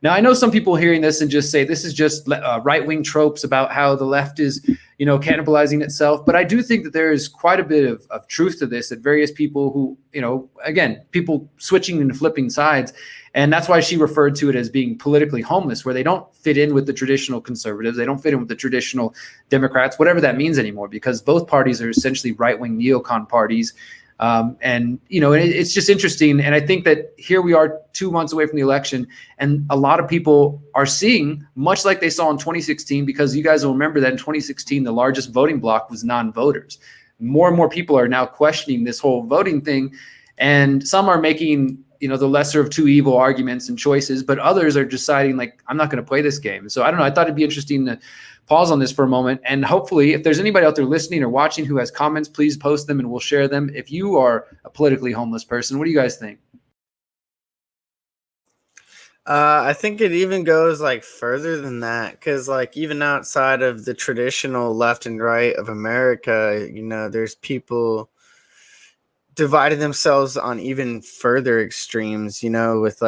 S4: Now, I know some people hearing this and just say this is just right-wing tropes about how the left is, cannibalizing itself. But I do think that there is quite a bit of truth to this, that various people who, again, people switching and flipping sides. And that's why she referred to it as being politically homeless, where they don't fit in with the traditional conservatives. They don't fit in with the traditional Democrats, whatever that means anymore, because both parties are essentially right-wing neocon parties. It's just interesting. And I think that here we are 2 months away from the election, and a lot of people are seeing, much like they saw in 2016, because you guys will remember that in 2016, the largest voting bloc was non-voters. More and more people are now questioning this whole voting thing. And some are making, the lesser of two evil arguments and choices, but others are deciding like, I'm not going to play this game. So I don't know. I thought it'd be interesting to pause on this for a moment. And hopefully, if there's anybody out there listening or watching who has comments, please post them and we'll share them. If you are a politically homeless person, what do you guys think?
S5: I think it even goes further than that, because even outside of the traditional left and right of America, there's people dividing themselves on even further extremes, with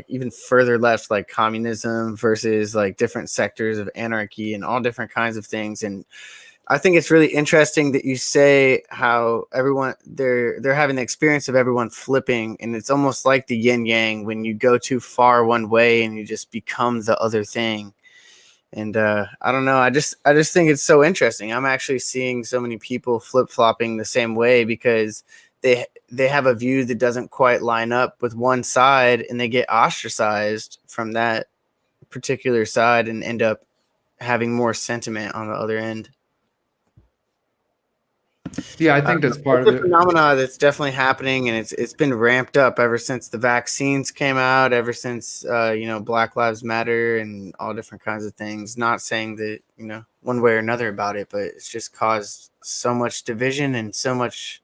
S5: even further left, like communism versus different sectors of anarchy and all different kinds of things. And I think it's really interesting that you say how everyone they're having the experience of everyone flipping, and it's almost like the yin yang when you go too far one way and you just become the other thing. And I don't know. I just think it's so interesting. I'm actually seeing so many people flip-flopping the same way because they have a view that doesn't quite line up with one side, and they get ostracized from that particular side and end up having more sentiment on the other end.
S4: Yeah, I think that's part of
S5: the
S4: it.
S5: Phenomena that's definitely happening, and it's been ramped up ever since the vaccines came out, ever since Black Lives Matter and all different kinds of things. Not saying that one way or another about it, but it's just caused so much division and so much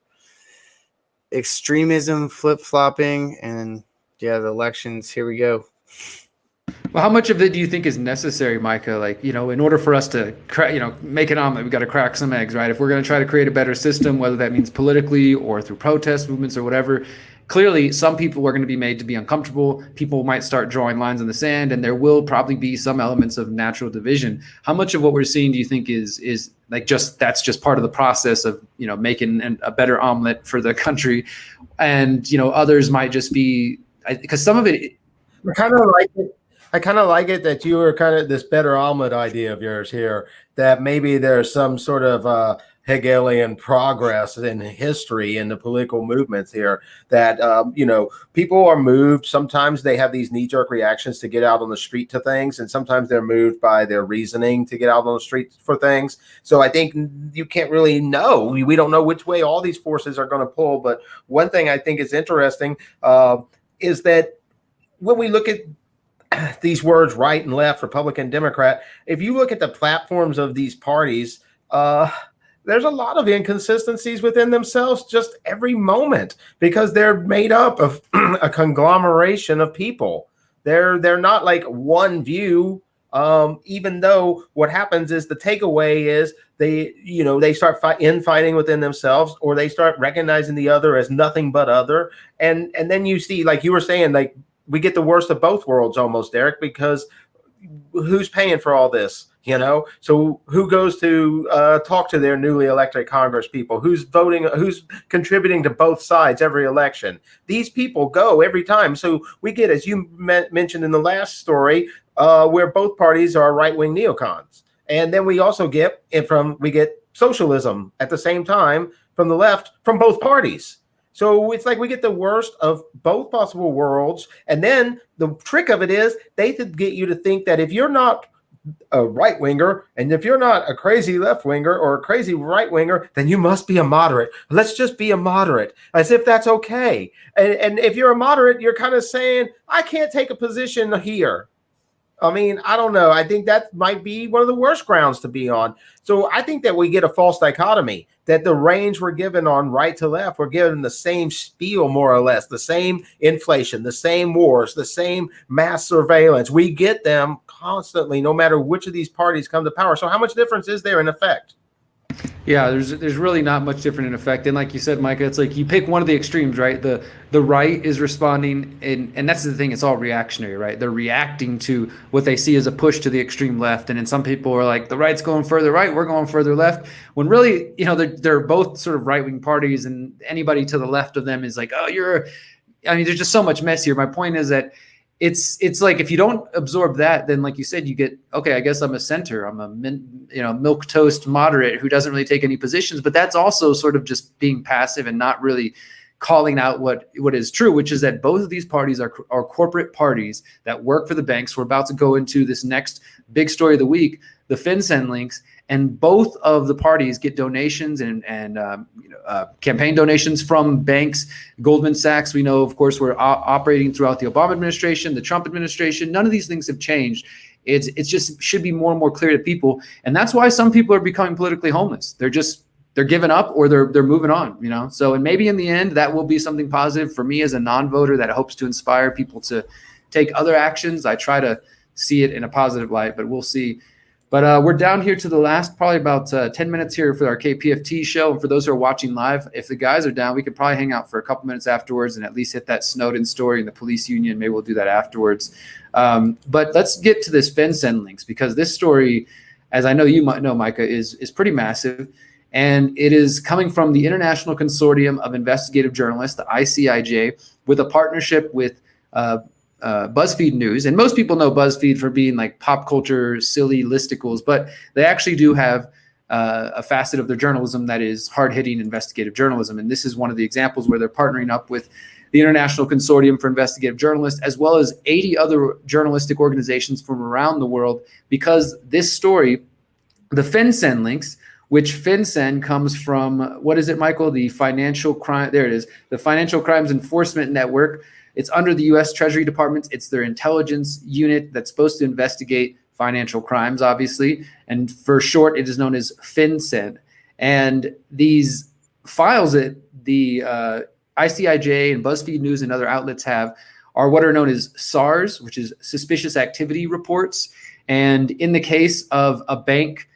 S5: extremism, flip-flopping, and the elections, here we go.
S4: Well, how much of it do you think is necessary, Micah? In order for us to make an omelet, we got to crack some eggs, right? If we're going to try to create a better system, whether that means politically or through protest movements or whatever, clearly some people are going to be made to be uncomfortable. People might start drawing lines in the sand, and there will probably be some elements of natural division. How much of what we're seeing do you think is that's just part of the process of making a better omelet for the country, and others might just be, because some of it.
S3: I kind of like it that you were kind of this better omelet idea of yours here, that maybe there's some sort of Hegelian progress in history in the political movements here, that, people are moved. Sometimes they have these knee-jerk reactions to get out on the street to things, and sometimes they're moved by their reasoning to get out on the street for things. So I think you can't really know. We don't know which way all these forces are going to pull. But one thing I think is interesting is that when we look at these words, right and left, Republican, Democrat, if you look at the platforms of these parties, there's a lot of inconsistencies within themselves just every moment, because they're made up of a conglomeration of people. They're not like one view, even though what happens is the takeaway is they start infighting within themselves, or they start recognizing the other as nothing but other. And then you see, like you were saying, we get the worst of both worlds almost, Derrick, because who's paying for all this? So who goes to talk to their newly elected Congress people? Who's voting? Who's contributing to both sides every election? These people go every time. So we get, as you mentioned in the last story, where both parties are right-wing neocons. And then we also get socialism at the same time from the left, from both parties. So it's like we get the worst of both possible worlds. And then the trick of it is they could get you to think that if you're not a right winger, and if you're not a crazy left winger or a crazy right winger, then you must be a moderate. Let's just be a moderate, as if that's okay. And if you're a moderate, you're kind of saying, I can't take a position here. I mean, I don't know. I think that might be one of the worst grounds to be on. So I think that we get a false dichotomy, that the range we're given on right to left, we're given the same spiel, more or less, the same inflation, the same wars, the same mass surveillance. We get them constantly, no matter which of these parties come to power. So how much difference is there in effect?
S4: Yeah, there's really not much different in effect. And like you said, Micah, it's like you pick one of the extremes, right? The right is responding, and that's the thing, it's all reactionary, right? They're reacting to what they see as a push to the extreme left. And then some people are like, the right's going further right, we're going further left. When really, they're both sort of right-wing parties, and anybody to the left of them is like, oh, there's just so much mess here. My point is that it's like if you don't absorb that, then like you said, you get, okay, I guess I'm a center. I'm a milk toast moderate who doesn't really take any positions. But that's also sort of just being passive and not really calling out what is true, which is that both of these parties are corporate parties that work for the banks. We're about to go into this next big story of the week, the FinCEN links. And both of the parties get donations and campaign donations from banks. Goldman Sachs, we know, of course, we're operating throughout the Obama administration, the Trump administration. None of these things have changed. It's just should be more and more clear to people. And that's why some people are becoming politically homeless. They're giving up, or they're moving on, So, and maybe in the end, that will be something positive for me as a non-voter that hopes to inspire people to take other actions. I try to see it in a positive light, but we'll see. But we're down here to the last probably about 10 minutes here for our KPFT show. And for those who are watching live, if the guys are down, we could probably hang out for a couple minutes afterwards and at least hit that Snowden story and the police union. Maybe we'll do that afterwards. But let's get to this FinCEN links, because this story, as I know you might know, Micah, is pretty massive. And it is coming from the International Consortium of Investigative Journalists, the ICIJ, with a partnership with BuzzFeed News. And most people know BuzzFeed for being like pop culture, silly listicles, but they actually do have a facet of their journalism that is hard-hitting investigative journalism. And this is one of the examples where they're partnering up with the International Consortium for Investigative Journalists, as well as 80 other journalistic organizations from around the world, because this story, the FinCEN links, which FinCEN comes from, what is it, Michael? The Financial Crime, there it is, the Financial Crimes Enforcement Network. It's under the U.S. Treasury Department. It's their intelligence unit that's supposed to investigate financial crimes, obviously. And for short, it is known as FinCEN. And these files that the ICIJ and BuzzFeed News and other outlets have are what are known as SARS, which is Suspicious Activity Reports. And in the case of a bank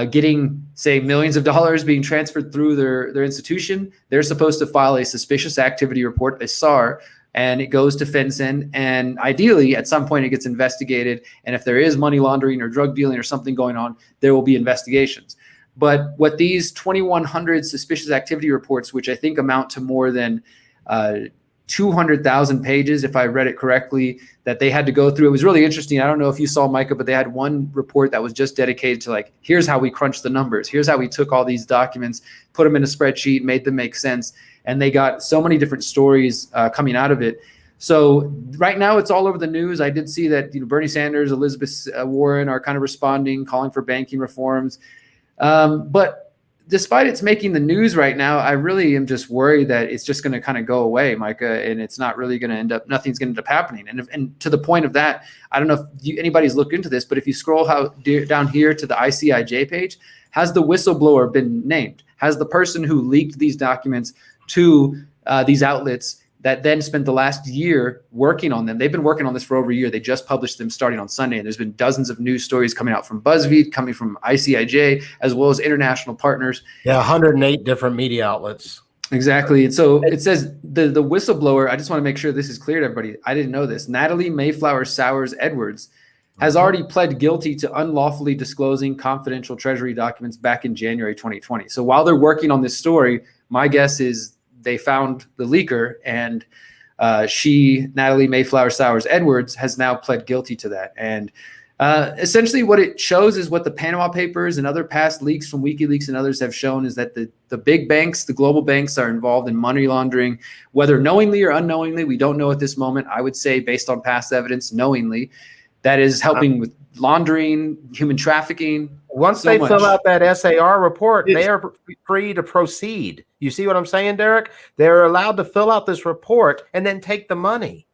S4: getting, say, millions of dollars being transferred through their institution, they're supposed to file a Suspicious Activity Report, a SAR, and it goes to FinCEN, and ideally at some point it gets investigated. And if there is money laundering or drug dealing or something going on, there will be investigations. But what these 2,100 suspicious activity reports, which I think amount to more than 200,000 pages, if I read it correctly, that they had to go through. It was really interesting. I don't know if you saw, Micah, but they had one report that was just dedicated to like, here's how we crunched the numbers. Here's how we took all these documents, put them in a spreadsheet, made them make sense. And they got so many different stories coming out of it. So right now it's all over the news. I did see that Bernie Sanders, Elizabeth Warren are kind of responding, calling for banking reforms. But despite it's making the news right now, I really am just worried that it's just going to kind of go away, Micah, and it's not really going to end up, nothing's going to end up happening. And to the point of that, I don't know if anybody's looked into this, but if you scroll down here to the ICIJ page, has the whistleblower been named? Has the person who leaked these documents to these outlets that then spent the last year working on them? They've been working on this for over a year. They just published them starting on Sunday, and there's been dozens of news stories coming out from BuzzFeed, coming from ICIJ, as well as international partners.
S3: Yeah, 108 different media outlets.
S4: Exactly. And so it says the whistleblower, I just want to make sure this is clear to everybody. I didn't know this. Natalie Mayflower Sowers Edwards has already pled guilty to unlawfully disclosing confidential Treasury documents back in January 2020. So while they're working on this story, my guess is they found the leaker, and Natalie Mayflower Sowers Edwards, has now pled guilty to that. And Essentially, what it shows is what the Panama Papers and other past leaks from WikiLeaks and others have shown is that the big banks, the global banks, are involved in money laundering, whether knowingly or unknowingly. We don't know at this moment. I would say, based on past evidence, knowingly, that is helping with laundering, human trafficking.
S3: Once they fill out that SAR report, they are free to proceed. You see what I'm saying, Derrick? They're allowed to fill out this report and then take the money.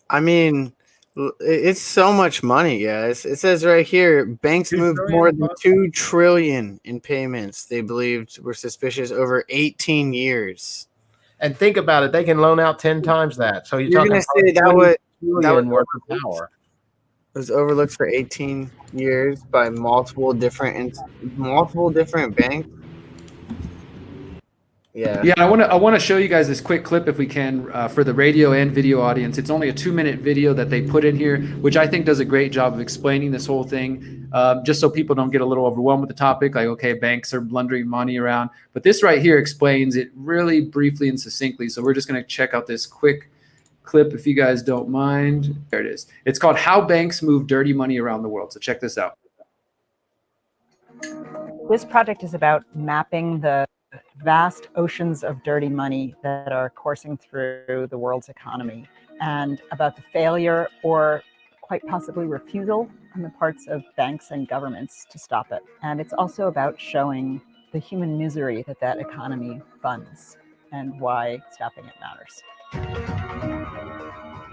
S5: I mean, it's so much money, guys. It says right here, banks moved more than $2 trillion in payments they believed were suspicious over 18 years.
S3: And think about it, they can loan out 10 times that. So you're
S5: going
S3: talking
S5: to say that was
S3: worth of power.
S5: It was overlooked for 18 years by multiple different banks.
S4: Yeah. I want to show you guys this quick clip if we can for the radio and video audience. It's only a 2-minute video that they put in here, which I think does a great job of explaining this whole thing, just so people don't get a little overwhelmed with the topic. Like, okay, banks are laundering money around, but this right here explains it really briefly and succinctly. So we're just going to check out this quick clip if you guys don't mind. There it is. It's called "How Banks Move Dirty Money Around the World." So check this out.
S7: This project is about mapping the vast oceans of dirty money that are coursing through the world's economy, and about the failure or quite possibly refusal on the parts of banks and governments to stop it. And it's also about showing the human misery that that economy funds and why stopping it matters.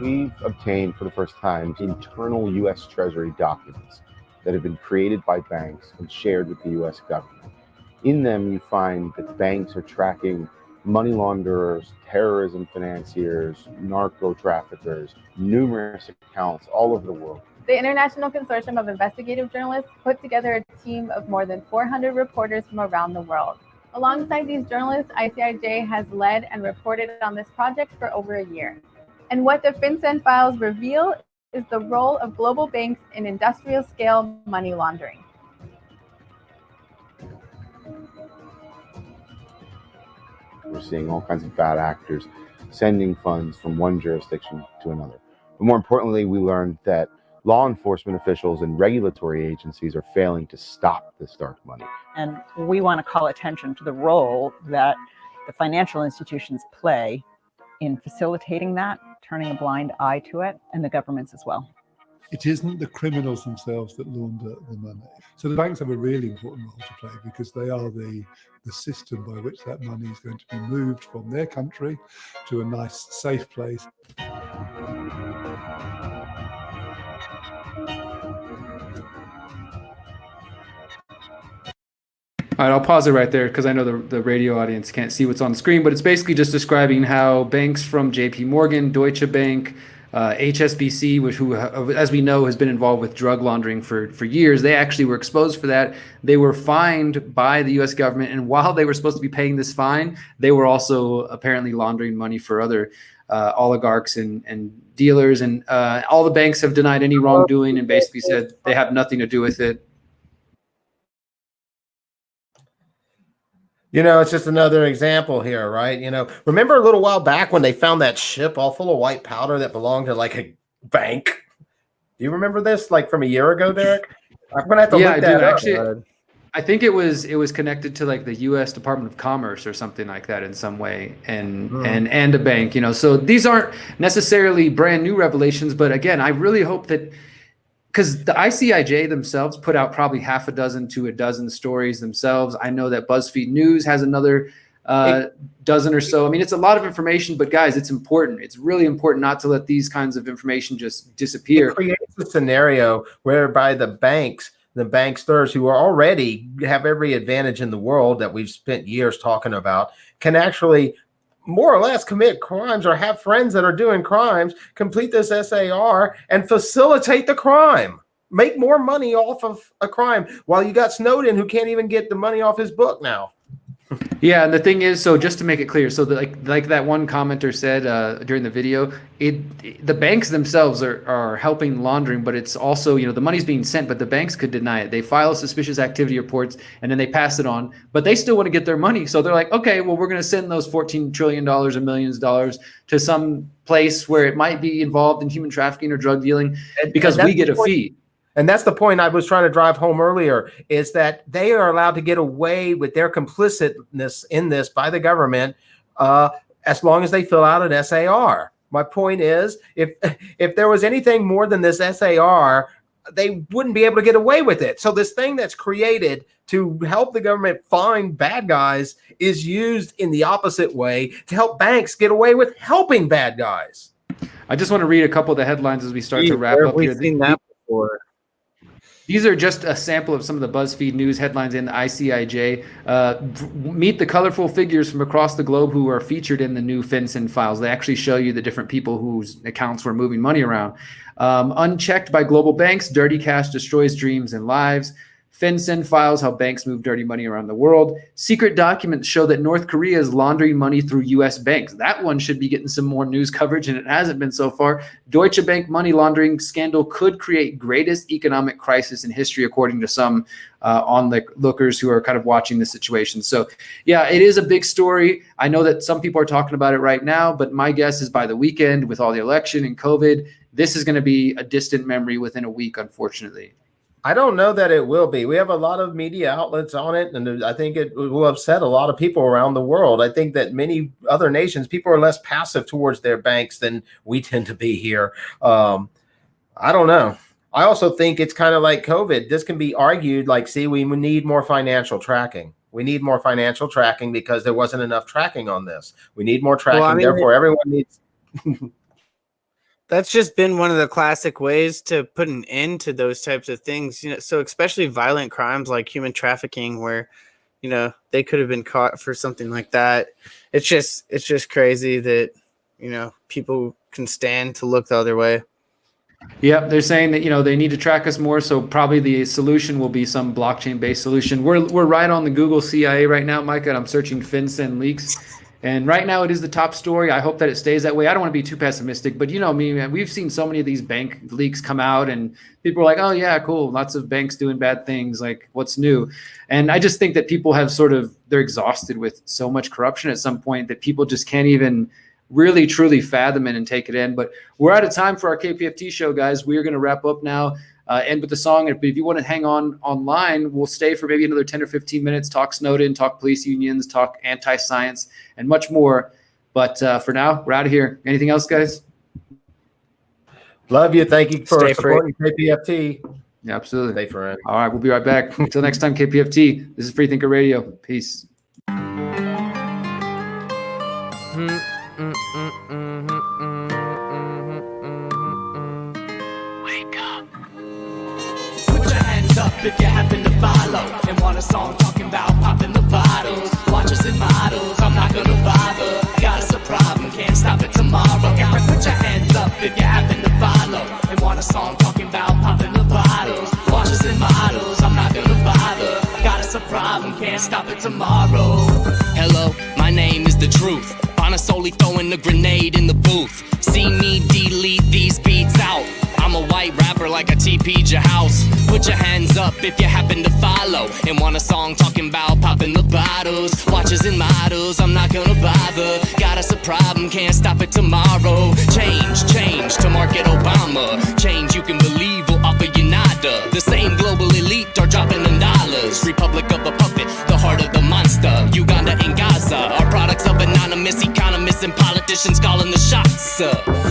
S8: We've obtained for the first time internal U.S. Treasury documents that have been created by banks and shared with the U.S. government. In them, you find that banks are tracking money launderers, terrorism financiers, narco traffickers, numerous accounts all over the world.
S9: The International Consortium of Investigative Journalists put together a team of more than 400 reporters from around the world. Alongside these journalists, ICIJ has led and reported on this project for over a year. And what the FinCEN files reveal is the role of global banks in industrial-scale money laundering.
S8: We're seeing all kinds of bad actors sending funds from one jurisdiction to another. But more importantly, we learned that law enforcement officials and regulatory agencies are failing to stop this dark money.
S7: And we want to call attention to the role that the financial institutions play in facilitating that, turning a blind eye to it, and the governments as well.
S10: It isn't the criminals themselves that launder the money. So the banks have a really important role to play because they are the system by which that money is going to be moved from their country to a nice, safe place.
S4: All right, I'll pause it right there because I know the radio audience can't see what's on the screen, but it's basically just describing how banks from JP Morgan, Deutsche Bank, HSBC, who, as we know, has been involved with drug laundering for years. They actually were exposed for that. They were fined by the U.S. government, and while they were supposed to be paying this fine, they were also apparently laundering money for other oligarchs and dealers. And all the banks have denied any wrongdoing and basically said they have nothing to do with it.
S3: You know, it's just another example here, right? You know, remember a little while back when they found that ship all full of white powder that belonged to like a bank? Do you remember this, like from a year ago, Derrick? I'm gonna have to look that up.
S4: Actually, I think it was connected to like the U.S. Department of Commerce or something like that in some way, and a bank. You know, so these aren't necessarily brand new revelations, but again, I really hope that. Because the ICIJ themselves put out probably half a dozen to a dozen stories themselves. I know that BuzzFeed News has another dozen or so. I mean, it's a lot of information, but guys, it's important. It's really important not to let these kinds of information just disappear.
S3: It creates a scenario whereby the banksters who are already have every advantage in the world that we've spent years talking about can actually more or less commit crimes or have friends that are doing crimes, complete this SAR and facilitate the crime, make more money off of a crime while you got Snowden who can't even get the money off his book now.
S4: Yeah, and the thing is, so just to make it clear, so like that one commenter said during the video, the banks themselves are helping laundering, but it's also, you know, the money's being sent, but the banks could deny it. They file suspicious activity reports and then they pass it on, but they still want to get their money. So they're like, okay, well, we're going to send those $14 trillion or millions of dollars to some place where it might be involved in human trafficking or drug dealing because we get a fee.
S3: And that's the point I was trying to drive home earlier, is that they are allowed to get away with their complicitness in this by the government as long as they fill out an SAR. My point is, if there was anything more than this SAR, they wouldn't be able to get away with it. So this thing that's created to help the government find bad guys is used in the opposite way to help banks get away with helping bad guys.
S4: I just want to read a couple of the headlines as we start to wrap up here.
S5: We've seen that before.
S4: These are just a sample of some of the BuzzFeed News headlines in the ICIJ. Meet the colorful figures from across the globe who are featured in the new FinCEN files. They actually show you the different people whose accounts were moving money around. Unchecked by global banks, dirty cash destroys dreams and lives. FinCEN files, how banks move dirty money around the world. Secret documents show that North Korea is laundering money through U.S. banks. That one should be getting some more news coverage, and it hasn't been so far. Deutsche Bank money laundering scandal could create greatest economic crisis in history, according to some onlookers who are kind of watching the situation. So, yeah, it is a big story. I know that some people are talking about it right now, but my guess is by the weekend, with all the election and COVID, this is going to be a distant memory within a week, unfortunately.
S3: I don't know that it will be. We have a lot of media outlets on it, and I think it will upset a lot of people around the world. I think that many other nations, people are less passive towards their banks than we tend to be here. I don't know. I also think it's kind of like COVID. This can be argued like, see, we need more financial tracking. We need more financial tracking because there wasn't enough tracking on this. We need more tracking. Well, I mean, therefore, everyone needs...
S5: That's just been one of the classic ways to put an end to those types of things. You know, so especially violent crimes like human trafficking, where, you know, they could have been caught for something like that. It's just crazy that, you know, people can stand to look the other way.
S4: Yeah, they're saying that, you know, they need to track us more. So probably the solution will be some blockchain-based solution. We're right on the Google CIA right now, Micah, and I'm searching FinCEN leaks. And right now it is the top story. I hope that it stays that way. I don't want to be too pessimistic, but you know me, man, we've seen so many of these bank leaks come out and people are like, oh yeah, cool. Lots of banks doing bad things. Like, what's new? And I just think that people have they're exhausted with so much corruption at some point that people just can't even really truly fathom it and take it in. But we're out of time for our KPFT show, guys. We are going to wrap up now. End with the song. But if you want to hang on online, we'll stay for maybe another 10 or 15 minutes, talk Snowden, talk police unions, talk anti-science, and much more. But for now, we're out of here. Anything else, guys?
S3: Love you. Thank you for supporting KPFT.
S4: Yeah, absolutely.
S3: Stay forever.
S4: All right, we'll be right back. Until next time, KPFT. This is Freethinker Radio. Peace.
S2: If you happen to follow and want a song talking about popping the bottles, watches and models, I'm not gonna bother. Got us a problem, can't stop it tomorrow. Put your hands up if you happen to follow and want a song talking about popping the bottles, watches and models, I'm not gonna bother. Got us a problem, can't stop it tomorrow. Hello, my name is The Truth. Solely throwing a grenade in the booth. See me delete these beats out. I'm a white rapper like a TP'd your house. Put your hands up if you happen to follow and want a song talking about popping the bottles, watches and models, I'm not gonna bother. Got us a problem, can't stop it tomorrow. Change to Market Obama. Change you can believe will offer you nada. The same global elite are dropping in dollars. Republic of the puppet, the heart of the monster. Uganda and Gaza are products of anonymous economists and politicians calling the shots.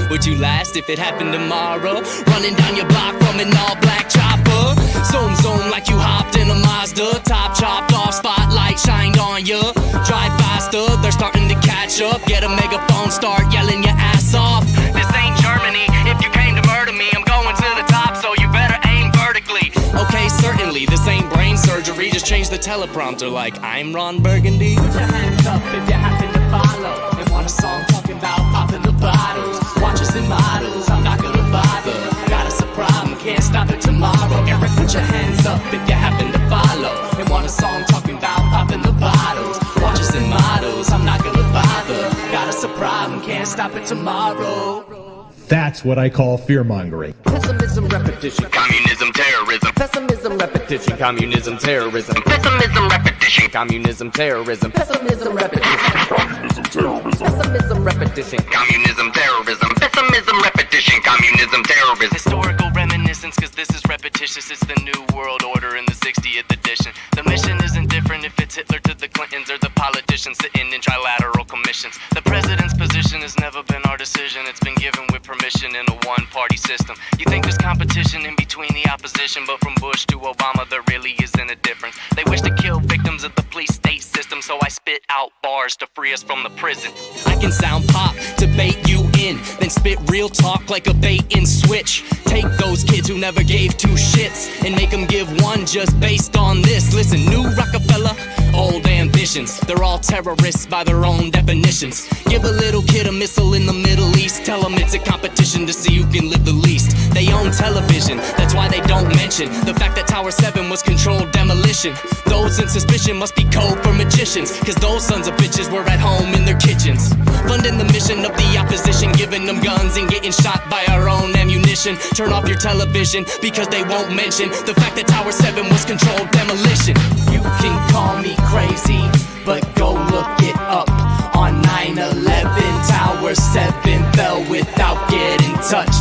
S2: Would you last if it happened tomorrow? Running down your block from an all-black chopper. Zoom like you hopped in a Mazda. Top chopped off, spotlight shined on you. Drive faster, they're starting to catch up. Get a megaphone, start yelling your ass off. This ain't Germany, if you came to murder me, I'm going to the top, so you better aim vertically. Okay, certainly, this ain't brain surgery. Just change the teleprompter like I'm Ron Burgundy. Put your hands up if you happen to follow and want a song talking about popping the bottles, watches and models, I'm not gonna bother. Got us a problem, can't stop it tomorrow. Derrick, put your hands up if you happen to follow and want a song talking about popping the bottles, watches and models, I'm not gonna bother. Got us a problem, can't stop it tomorrow.
S11: That's what I call fear-mongering.
S2: Pessimism, repetition, communism, terrorism. Pessimism, repetition, communism, terrorism. Pessimism, repetition, communism, terrorism. Pessimism, repetition, communism, terrorism. Pessimism, repetition, communism, terrorism. Pessimism, repetition, communism, terrorism. Historical reminiscence, cause this is
S12: repetitious. It's the new world order in the 60th edition. The mission isn't different if it's Hitler to the Clintons or the politicians sitting in trilateral commissions. The president's position has never been our decision. It's been given with permission in a one-party system. You think there's competition in between the opposition, but from Bush to Obama there really isn't a difference. They wish to kill victims of the police state system, so I spit out bars to free us from the prison.
S13: I can sound pop to bait you in, then spit real talk like a bait and switch. Take those kids who never gave two shits and make them give one just based on this. Listen, new Rockefeller, old ambitions. They're all terrorists by their own definitions. Give a little kid a missile in the Middle East, tell them it's a competition to see who can live the least. They own television, that's why they don't mention the fact that Tower 7 was controlled demolition. Those in suspicion must be code for magicians, cause those sons of bitches were at home in their kitchens, funding the mission of the opposition, giving them guns and getting shot by our own ammunition. Turn off your television because they won't mention the fact that Tower 7 was controlled demolition.
S12: You can call me crazy, but go look it up. On 9/11, Tower 7 fell without getting touched.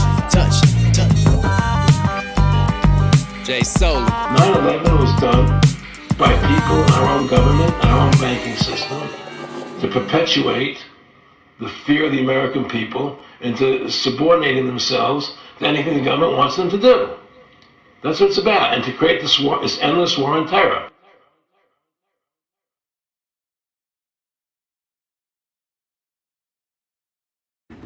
S13: Jay Soli.
S14: 9/11 was done by people in our own government, our own banking system, to perpetuate the fear of the American people into subordinating themselves to anything the government wants them to do. That's what it's about, and to create this war, this endless war on terror.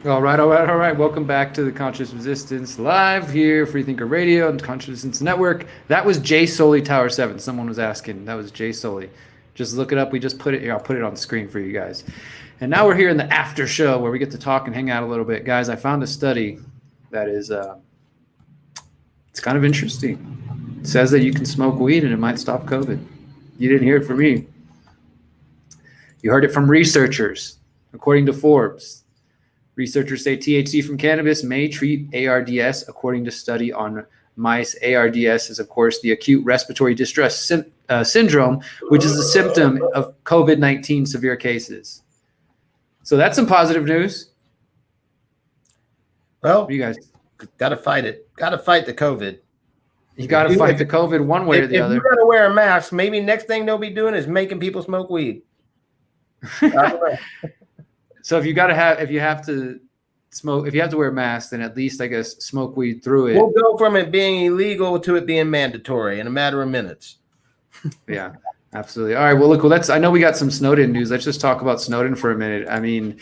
S4: All right. Welcome back to the Conscious Resistance live here, Freethinker Radio and Conscious Resistance Network. That was Jay Soli, Tower 7. Someone was asking. That was Jay Soli. Just look it up. We just put it here. I'll put it on the screen for you guys. And now we're here in the after show where we get to talk and hang out a little bit. Guys, I found a study that is, it's kind of interesting. It says that you can smoke weed and it might stop COVID. You didn't hear it from me. You heard it from researchers, according to Forbes. Researchers say THC from cannabis may treat ARDS, according to study on mice. ARDS is, of course, the acute respiratory distress syndrome, which is a symptom of COVID-19 severe cases. So that's some positive news.
S3: Well,
S4: you guys
S3: got to fight it. Got to fight the COVID.
S4: You got to fight the COVID one way or the other.
S3: If you got to wear a mask, maybe next thing they'll be doing is making people smoke weed. I don't know.
S4: So if you have to wear a mask, then at least I guess smoke weed through it.
S3: We'll go from it being illegal to it being mandatory in a matter of minutes.
S4: Yeah, absolutely. All right. Well, look, I know we got some Snowden news. Let's just talk about Snowden for a minute. I mean,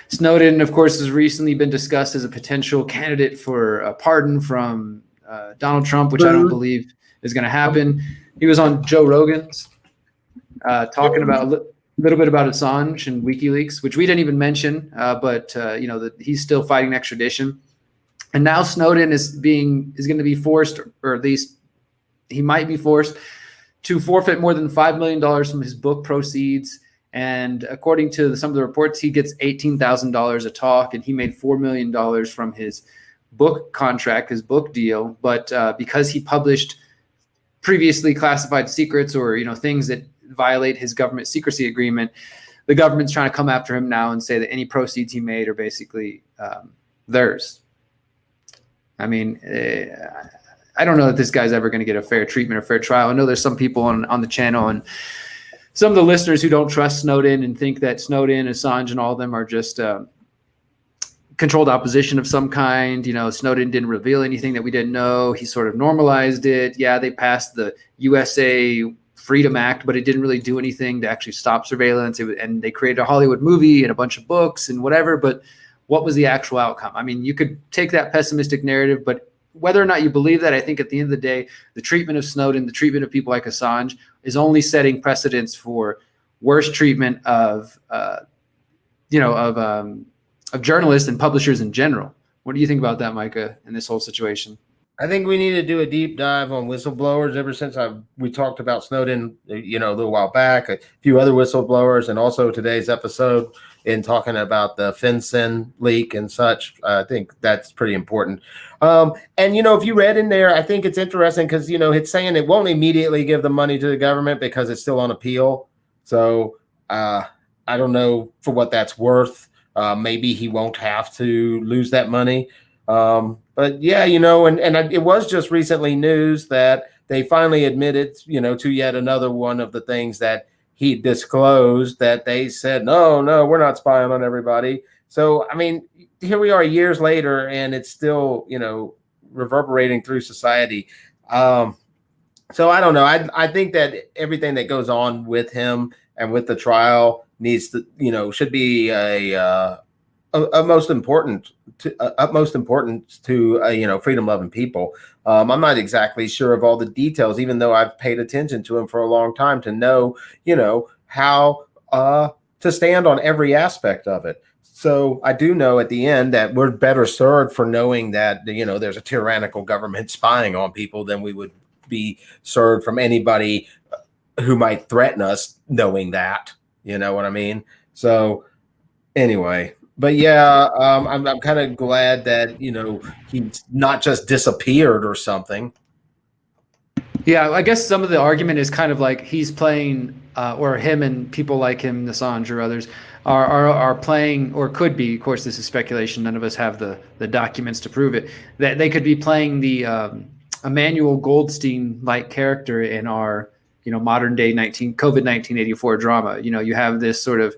S4: Snowden, of course, has recently been discussed as a potential candidate for a pardon from Donald Trump, which I don't believe is going to happen. He was on Joe Rogan's talking about a little bit about Assange and WikiLeaks, which we didn't even mention, but that he's still fighting extradition. And now Snowden is going to be forced, or at least he might be forced, to forfeit more than $5 million from his book proceeds. And according to some of the reports, he gets $18,000 a talk, and he made $4 million from his book contract, his book deal. But because he published previously classified secrets or things that violate his government secrecy agreement, the government's trying to come after him now and say that any proceeds he made are basically theirs. I mean, I don't know that this guy's ever going to get a fair treatment or fair trial. I know there's some people on the channel and some of the listeners who don't trust Snowden and think that Snowden, Assange, and all of them are just controlled opposition of some kind. Snowden didn't reveal anything that we didn't know. He sort of normalized it. Yeah, they passed the USA Freedom Act, but it didn't really do anything to actually stop surveillance. And they created a Hollywood movie and a bunch of books and whatever, but what was the actual outcome? I mean, you could take that pessimistic narrative, but whether or not you believe that, I think at the end of the day, the treatment of Snowden, the treatment of people like Assange is only setting precedents for worse treatment of journalists and publishers in general. What do you think about that, Micah, in this whole situation?
S3: I think we need to do a deep dive on whistleblowers. Ever since we talked about Snowden, a little while back, a few other whistleblowers, and also today's episode in talking about the FinCEN leak and such. I think that's pretty important. And if you read in there, I think it's interesting because it's saying it won't immediately give the money to the government because it's still on appeal. So I don't know for what that's worth. Maybe he won't have to lose that money. But yeah, it was just recently news that they finally admitted, to yet another one of the things that he disclosed, that they said, no, we're not spying on everybody. So, I mean, here we are years later, and it's still, reverberating through society. So I don't know. I think that everything that goes on with him and with the trial needs to, should be a utmost importance to freedom loving people. I'm not exactly sure of all the details, even though I've paid attention to him for a long time to know, how to stand on every aspect of it. So I do know at the end that we're better served for knowing that, there's a tyrannical government spying on people than we would be served from anybody who might threaten us knowing that. You know what I mean? So anyway, but yeah, I'm kind of glad that, he's not just disappeared or something.
S4: Yeah, I guess some of the argument is kind of like he's playing, or him and people like him, Assange or others, are playing, or could be. Of course, this is speculation. None of us have the documents to prove it. That they could be playing the Emmanuel Goldstein-like character in our, modern day COVID 1984 drama. You have this sort of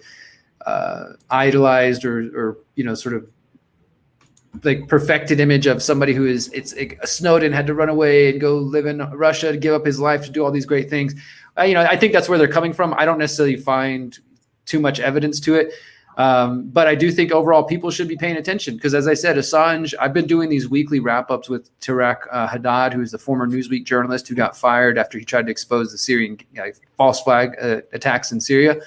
S4: idolized or sort of like perfected image of somebody who is Snowden had to run away and go live in Russia to give up his life to do all these great things. I think that's where they're coming from. I don't necessarily find too much evidence to it. But I do think overall people should be paying attention because, as I said, Assange, I've been doing these weekly wrap-ups with Derrick Haddad, who's the former Newsweek journalist who got fired after he tried to expose the Syrian false flag attacks in Syria.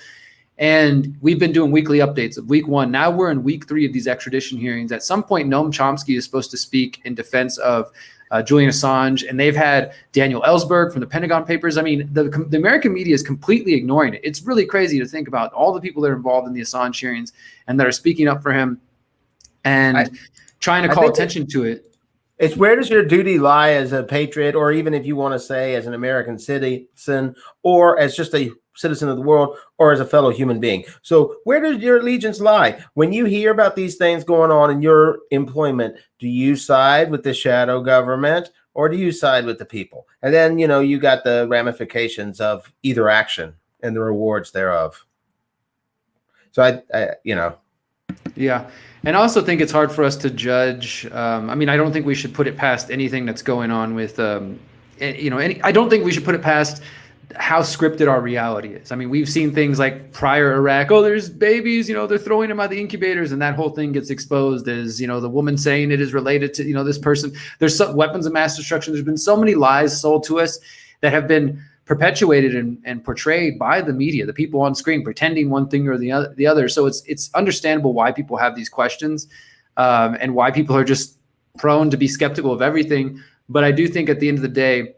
S4: And we've been doing weekly updates of week 1. Now we're in week 3 of these extradition hearings. At some point, Noam Chomsky is supposed to speak in defense of Julian Assange, and they've had Daniel Ellsberg from the Pentagon Papers. I mean, the American media is completely ignoring it. It's really crazy to think about all the people that are involved in the Assange hearings and that are speaking up for him and trying to call attention to it.
S3: It's where does your duty lie as a patriot, or even if you want to say as an American citizen, or as just a citizen of the world, or as a fellow human being? So where does your allegiance lie? When you hear about these things going on in your employment, do you side with the shadow government or do you side with the people? And then, you got the ramifications of either action and the rewards thereof. So I
S4: Yeah. And I also think it's hard for us to judge. I don't think we should put it past anything that's going on with, I don't think we should put it past how scripted our reality is. I mean, we've seen things like prior Iraq. Oh, there's babies, they're throwing them out the incubators, and that whole thing gets exposed as, the woman saying it is related to, this person. There's some weapons of mass destruction. There's been so many lies sold to us that have been perpetuated and portrayed by the media, the people on screen pretending one thing or the other. So it's understandable why people have these questions and why people are just prone to be skeptical of everything. But I do think at the end of the day,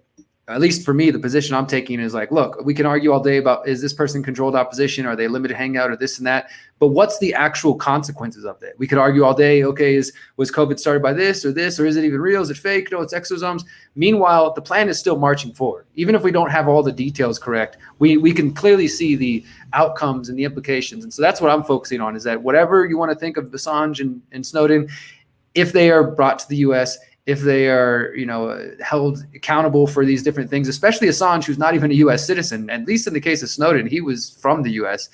S4: at least for me, the position I'm taking is like, look, we can argue all day about, is this person controlled opposition? Are they limited hangout or this and that? But what's the actual consequences of that? We could argue all day, okay, was COVID started by this, or is it even real? Is it fake? No, it's exosomes. Meanwhile, the plan is still marching forward. Even if we don't have all the details correct, we can clearly see the outcomes and the implications. And so that's what I'm focusing on, is that whatever you want to think of Assange and Snowden, if they are brought to the U.S., if they are, held accountable for these different things, especially Assange, who's not even a U.S. citizen, at least in the case of Snowden, he was from the U.S.,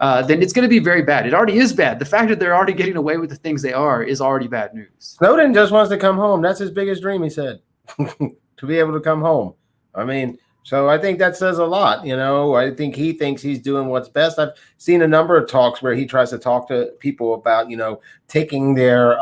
S4: then it's going to be very bad. It already is bad. The fact that they're already getting away with the things they are is already bad news.
S3: Snowden just wants to come home. That's his biggest dream, he said, to be able to come home. I mean, so I think that says a lot. I think he thinks he's doing what's best. I've seen a number of talks where he tries to talk to people about, taking their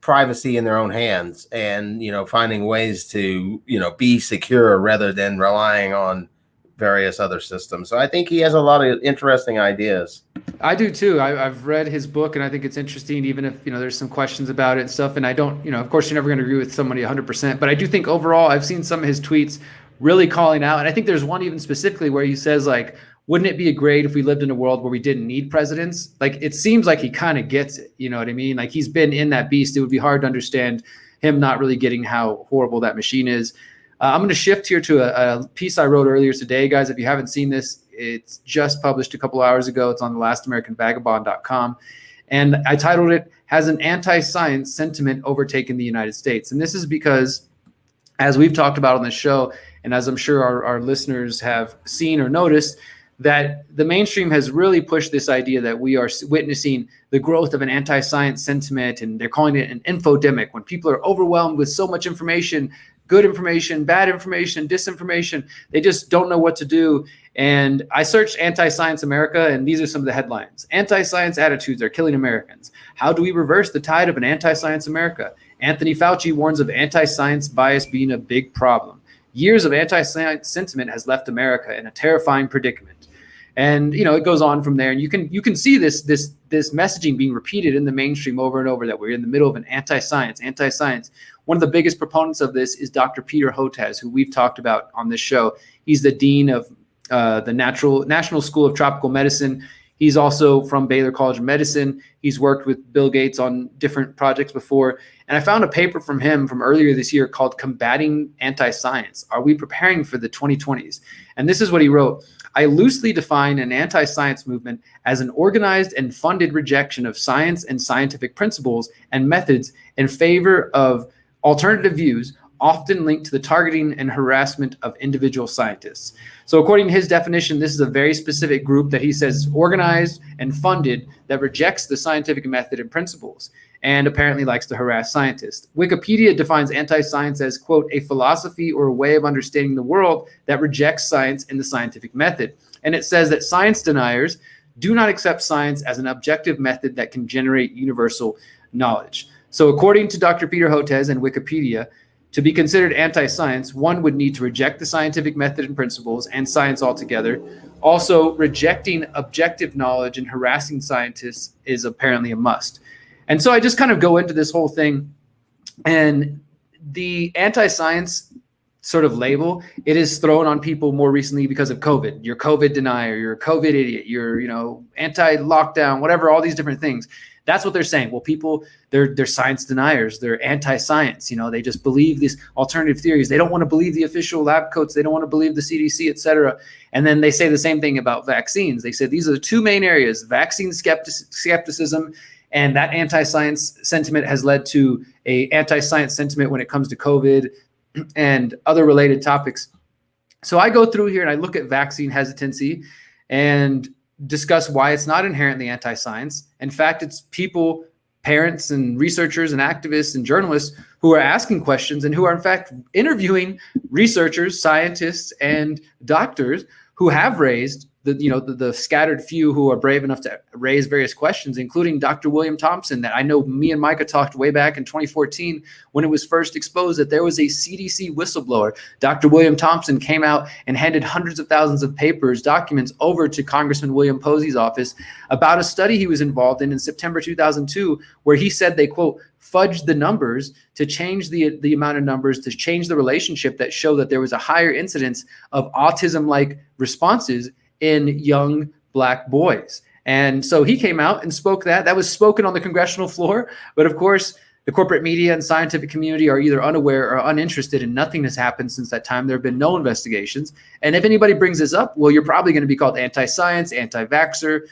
S3: privacy in their own hands and, finding ways to, be secure rather than relying on various other systems. So I think he has a lot of interesting ideas.
S4: I do too. I've read his book and I think it's interesting, even if, there's some questions about it and stuff. And I don't, of course you're never going to agree with somebody 100%, but I do think overall I've seen some of his tweets really calling out. And I think there's one even specifically where he says, like, wouldn't it be great if we lived in a world where we didn't need presidents? Like, it seems like he kind of gets it. You know what I mean? Like, he's been in that beast. It would be hard to understand him not really getting how horrible that machine is. I'm going to shift here to a piece I wrote earlier today, guys. If you haven't seen this, it's just published a couple hours ago. It's on the lastamericanvagabond.com. And I titled it, Has an Anti-Science Sentiment Overtaken the United States? And this is because, as we've talked about on the show, and as I'm sure our listeners have seen or noticed, that the mainstream has really pushed this idea that we are witnessing the growth of an anti-science sentiment, and they're calling it an infodemic. When people are overwhelmed with so much information, good information, bad information, disinformation, they just don't know what to do. And I searched anti-science America, and these are some of the headlines. Anti-science attitudes are killing Americans. How do we reverse the tide of an anti-science America? Anthony Fauci warns of anti-science bias being a big problem. Years of anti-science sentiment has left America in a terrifying predicament. And it goes on from there, and you can see this messaging being repeated in the mainstream over and over, that we're in the middle of an anti-science. One of the biggest proponents of this is Dr. Peter Hotez, who we've talked about on this show. He's the dean of the National School of Tropical Medicine. He's also from Baylor College of Medicine. He's worked with Bill Gates on different projects before. And I found a paper from him from earlier this year called Combating Anti-Science. Are we preparing for the 2020s? And this is what he wrote. I loosely define an anti-science movement as an organized and funded rejection of science and scientific principles and methods in favor of alternative views, often linked to the targeting and harassment of individual scientists. So according to his definition, this is a very specific group that he says is organized and funded that rejects the scientific method and principles, and apparently likes to harass scientists. Wikipedia defines anti-science as, quote, a philosophy or a way of understanding the world that rejects science and the scientific method. And it says that science deniers do not accept science as an objective method that can generate universal knowledge. So according to Dr. Peter Hotez and Wikipedia, to be considered anti-science, one would need to reject the scientific method and principles and science altogether. Also, rejecting objective knowledge and harassing scientists is apparently a must. And so I just kind of go into this whole thing, and the anti-science sort of label, it is thrown on people more recently because of COVID. You're COVID denier, you're a COVID idiot, you're, anti-lockdown, whatever, all these different things. That's what they're saying. Well, people, they're science deniers. They're anti-science. They just believe these alternative theories. They don't want to believe the official lab coats. They don't want to believe the CDC, et cetera. And then they say the same thing about vaccines. They say these are the two main areas, vaccine skepticism, and that anti-science sentiment has led to a anti-science sentiment when it comes to COVID and other related topics. So I go through here and I look at vaccine hesitancy and discuss why it's not inherently anti-science. In fact, it's people, parents and researchers and activists and journalists who are asking questions and who are in fact interviewing researchers, scientists, and doctors who have raised the scattered few who are brave enough to raise various questions, including Dr. William Thompson, that I know me and Micah talked way back in 2014 when it was first exposed that there was a CDC whistleblower. Dr. William Thompson came out and handed hundreds of thousands of papers, documents over to Congressman William Posey's office about a study he was involved in September 2002, where he said they, quote, fudged the numbers to change the amount of numbers, to change the relationship that showed that there was a higher incidence of autism-like responses in young Black boys. And so he came out and spoke that was spoken on the congressional floor. But of course, the corporate media and scientific community are either unaware or uninterested, and nothing has happened since that time. There have been no investigations. And if anybody brings this up, well, you're probably going to be called anti-science, anti-vaxxer.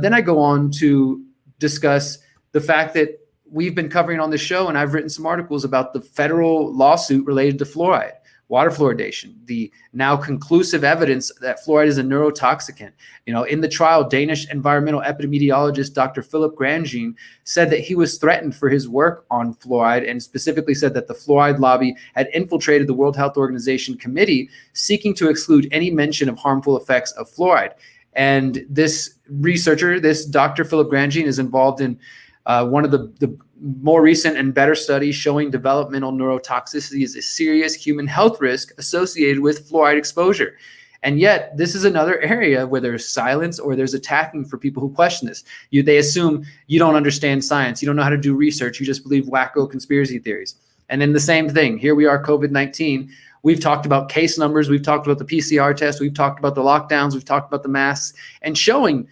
S4: Then I go on to discuss the fact that we've been covering on the show, and I've written some articles about the federal lawsuit related to fluoride, water fluoridation, the now conclusive evidence that fluoride is a neurotoxicant. In the trial, Danish environmental epidemiologist Dr. Philip Grandjean said that he was threatened for his work on fluoride, and specifically said that the fluoride lobby had infiltrated the World Health Organization committee seeking to exclude any mention of harmful effects of fluoride. And this researcher, this Dr. Philip Grandjean, is involved in one of the more recent and better studies showing developmental neurotoxicity is a serious human health risk associated with fluoride exposure. And yet, this is another area where there's silence or there's attacking for people who question this. They assume you don't understand science, you don't know how to do research, you just believe wacko conspiracy theories. And then the same thing, here we are, COVID-19. We've talked about case numbers, we've talked about the PCR test, we've talked about the lockdowns, we've talked about the masks, and showing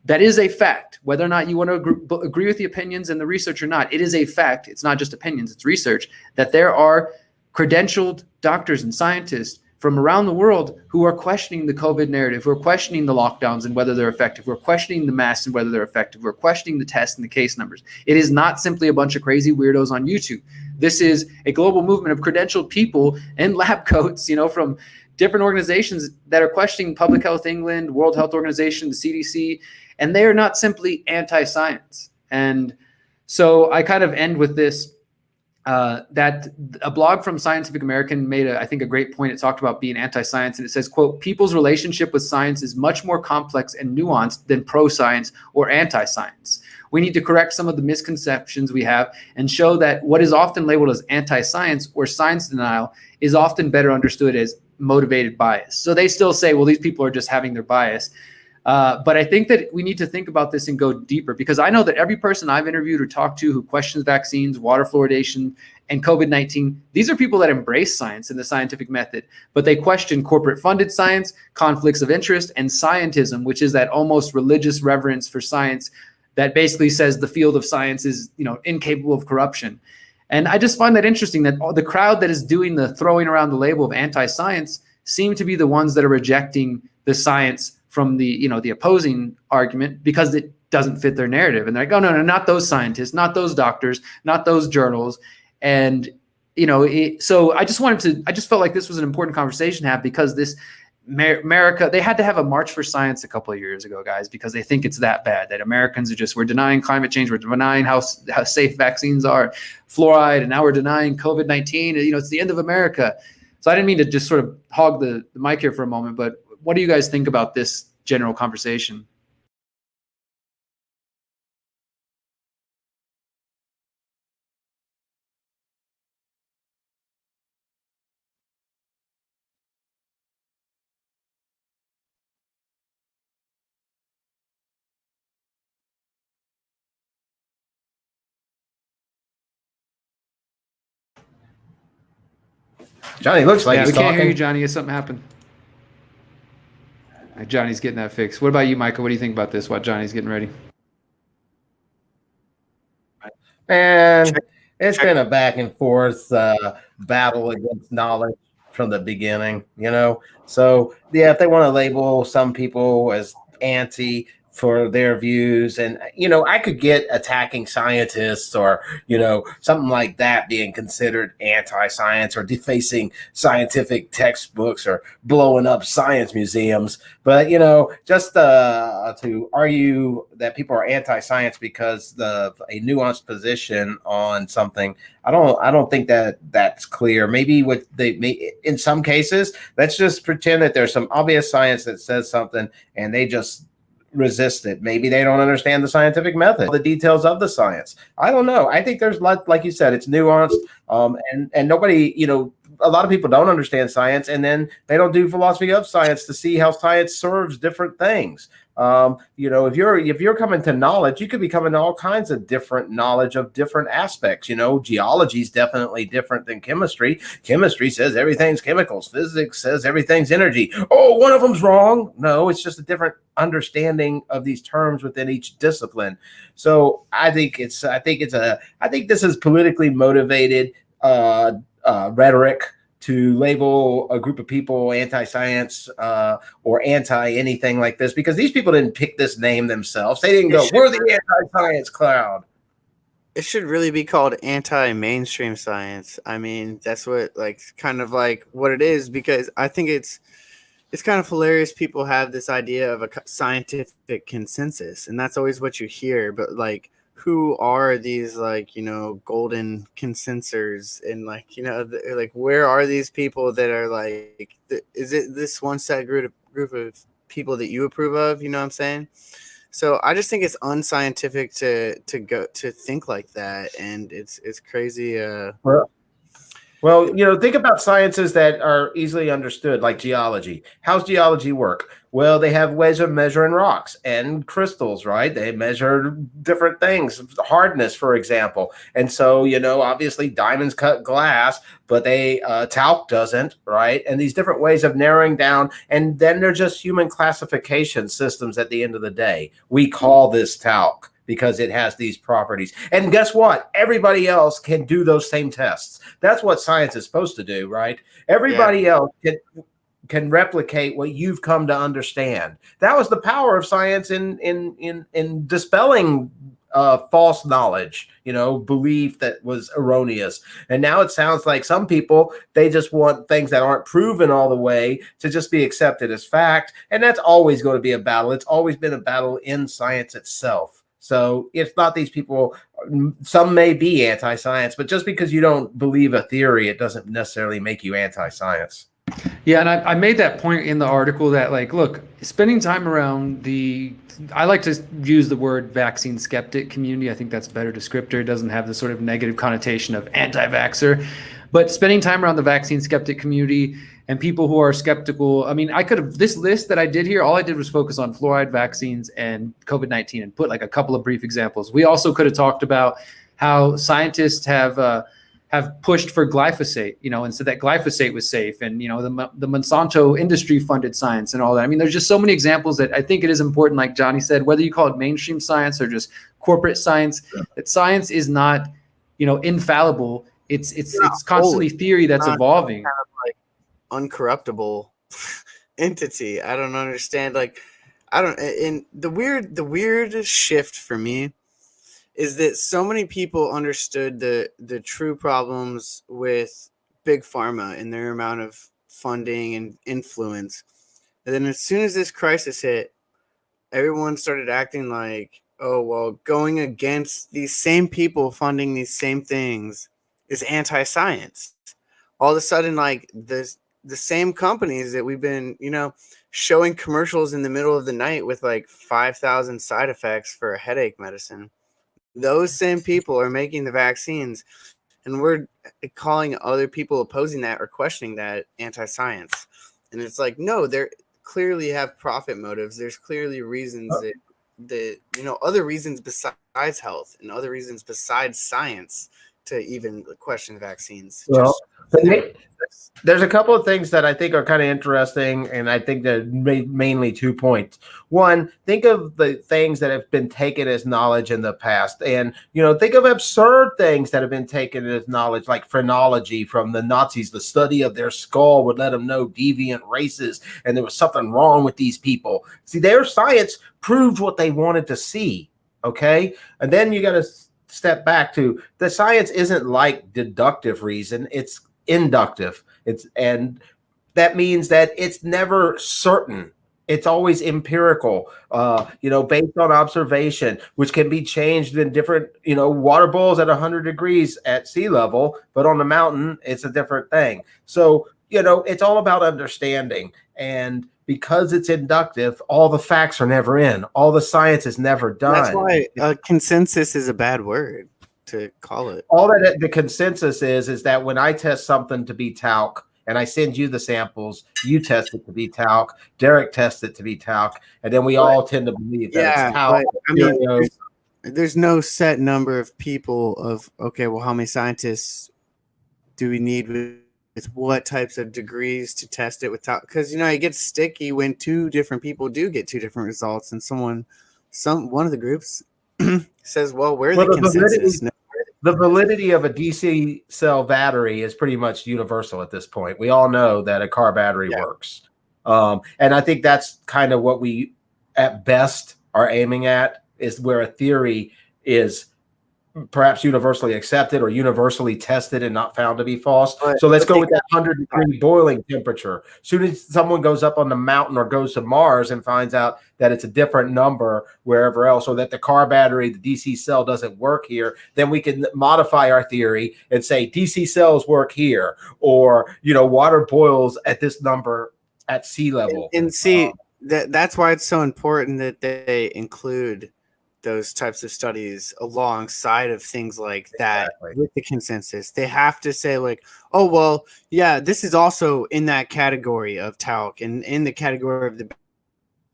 S4: that is a fact. Whether or not you want to agree with the opinions and the research or not, it is a fact. It's not just opinions, it's research, that there are credentialed doctors and scientists from around the world who are questioning the COVID narrative, who are questioning the lockdowns and whether they're effective, who are questioning the masks and whether they're effective, who are questioning the tests and the case numbers. It is not simply a bunch of crazy weirdos on YouTube. This is a global movement of credentialed people in lab coats, from different organizations that are questioning Public Health England, World Health Organization, the CDC, and they are not simply anti-science. And so I kind of end with this. That a blog from Scientific American made, I think, a great point. It talked about being anti-science, and it says, quote, people's relationship with science is much more complex and nuanced than pro-science or anti-science. We need to correct some of the misconceptions we have and show that what is often labeled as anti-science or science denial is often better understood as motivated bias. So they still say, well, these people are just having their bias. But I think that we need to think about this and go deeper, because I know that every person I've interviewed or talked to who questions vaccines, water fluoridation, and COVID-19, these are people that embrace science and the scientific method, but they question corporate funded science, conflicts of interest, and scientism, which is that almost religious reverence for science that basically says the field of science is, incapable of corruption. And I just find that interesting that the crowd that is doing the throwing around the label of anti-science seem to be the ones that are rejecting the science from the opposing argument because it doesn't fit their narrative. And they're like, oh, no, not those scientists, not those doctors, not those journals. And, so I just felt like this was an important conversation to have, because this America, they had to have a March for Science a couple of years ago, guys, because they think it's that bad, that Americans we're denying climate change. We're denying how safe vaccines are, fluoride, and now we're denying COVID-19. It's the end of America. So I didn't mean to just sort of hog the mic here for a moment, but what do you guys think about this general conversation?
S3: Johnny looks like
S4: we
S3: he's
S4: can't
S3: talking.
S4: hear you, Johnny. Has something happened? Johnny's getting that fixed. What about you, Micah? What do you think about this while Johnny's getting ready?
S3: And it's been a back and forth battle against knowledge from the beginning, So, yeah, if they want to label some people as anti for their views, and I could get attacking scientists or something like that being considered anti-science or defacing scientific textbooks or blowing up science museums, but just to argue that people are anti-science because of a nuanced position on something, I don't think that that's clear. Maybe what they may, in some cases, let's just pretend that there's some obvious science that says something and they just resist it. Maybe they don't understand the scientific method, the details of the science. I don't know. I think there's like you said, it's nuanced. And nobody, a lot of people don't understand science, and then they don't do philosophy of science to see how science serves different things. If you're coming to knowledge, you could be coming to all kinds of different knowledge of different aspects. Geology is definitely different than chemistry. Chemistry says everything's chemicals. Physics says everything's energy. Oh, one of them's wrong. No, it's just a different understanding of these terms within each discipline. So I think this is politically motivated rhetoric to label a group of people anti-science or anti-anything like this, because these people didn't pick this name themselves. They didn't go, we're the anti-science crowd.
S5: It should really be called anti-mainstream science. I mean, that's what kind of what it is, because I think it's kind of hilarious. People have this idea of a scientific consensus, and that's always what you hear. But who are these golden consensors, and where are these people that are is it this one set group of people that you approve of? You know what I'm saying? So I just think it's unscientific to think like that, and it's crazy.
S3: Well, think about sciences that are easily understood, like geology. How's geology work? Well, they have ways of measuring rocks and crystals, right? They measure different things, hardness, for example. And so, obviously diamonds cut glass, but talc doesn't, right? And these different ways of narrowing down. And then they're just human classification systems at the end of the day. We call this talc because it has these properties. And guess what? Everybody else can do those same tests. That's what science is supposed to do, right? Everybody else can. can replicate what you've come to understand. That was the power of science in dispelling false knowledge, belief that was erroneous. And now it sounds like some people, they just want things that aren't proven all the way to just be accepted as fact. And that's always going to be a battle. It's always been a battle in science itself. So it's not these people, some may be anti-science, but just because you don't believe a theory, it doesn't necessarily make you anti-science.
S4: Yeah, and I made that point in the article that, like, look, spending time around I like to use the word vaccine skeptic community. I think that's a better descriptor. It doesn't have the sort of negative connotation of anti-vaxxer. But spending time around the vaccine skeptic community and people who are skeptical. I mean, this list that I did here, all I did was focus on fluoride vaccines and COVID-19 and put like a couple of brief examples. We also could have talked about how scientists have pushed for glyphosate, and said that glyphosate was safe, and the Monsanto industry funded science and all that. I mean, there's just so many examples that I think it is important, like Johnny said, whether you call it mainstream science or just corporate science, that science is not, infallible. It's constantly theory that's evolving.
S5: Kind of like uncorruptible entity. I don't understand. Like, and the weird shift for me is that so many people understood the true problems with big pharma and their amount of funding and influence. And then as soon as this crisis hit, everyone started acting like, oh, well, going against these same people funding these same things is anti-science. All of a sudden, like the same companies that we've been, showing commercials in the middle of the night with like 5,000 side effects for a headache medicine. Those same people are making the vaccines, and we're calling other people opposing that or questioning that anti-science. And it's like, no, they clearly have profit motives. There's clearly reasons that other reasons besides health and other reasons besides science to even question vaccines.
S3: Well, there's a couple of things that I think are kind of interesting, and I think that mainly 2 points. One, think of the things that have been taken as knowledge in the past, and think of absurd things that have been taken as knowledge, like phrenology from the Nazis. The study of their skull would let them know deviant races, and there was something wrong with these people. See, their science proved what they wanted to see. Okay, and then you got to step back to the science isn't like deductive reason, it's inductive. And that means that it's never certain. It's always empirical, based on observation, which can be changed in different, water boils at 100 degrees at sea level, but on the mountain, it's a different thing. So, it's all about understanding. And because it's inductive, all the facts are never in. All the science is never done.
S5: That's why consensus is a bad word to call it.
S3: All that the consensus is that when I test something to be talc and I send you the samples, you test it to be talc, Derrick tests it to be talc, and then we all tend to believe that it's talc.
S5: There's no set number of people of, okay, well, how many scientists do we need with what types of degrees to test it with talc? Because, it gets sticky when two different people do get two different results, and one of the groups says, well, we're the consensus.
S3: The validity of a DC cell battery is pretty much universal at this point. We all know that a car battery works. And I think that's kind of what we, at best, are aiming at, is where a theory is perhaps universally accepted or universally tested and not found to be false. So let's go with that 100-degree boiling temperature. As soon as someone goes up on the mountain or goes to Mars and finds out that it's a different number wherever else, or that the car battery, the DC cell doesn't work here, then we can modify our theory and say DC cells work here, or, water boils at this number at sea level.
S5: And see, that's why it's so important that they include those types of studies alongside of things like that. Exactly. With the consensus. They have to say like, oh, well, yeah, this is also in that category of talc and in the category of the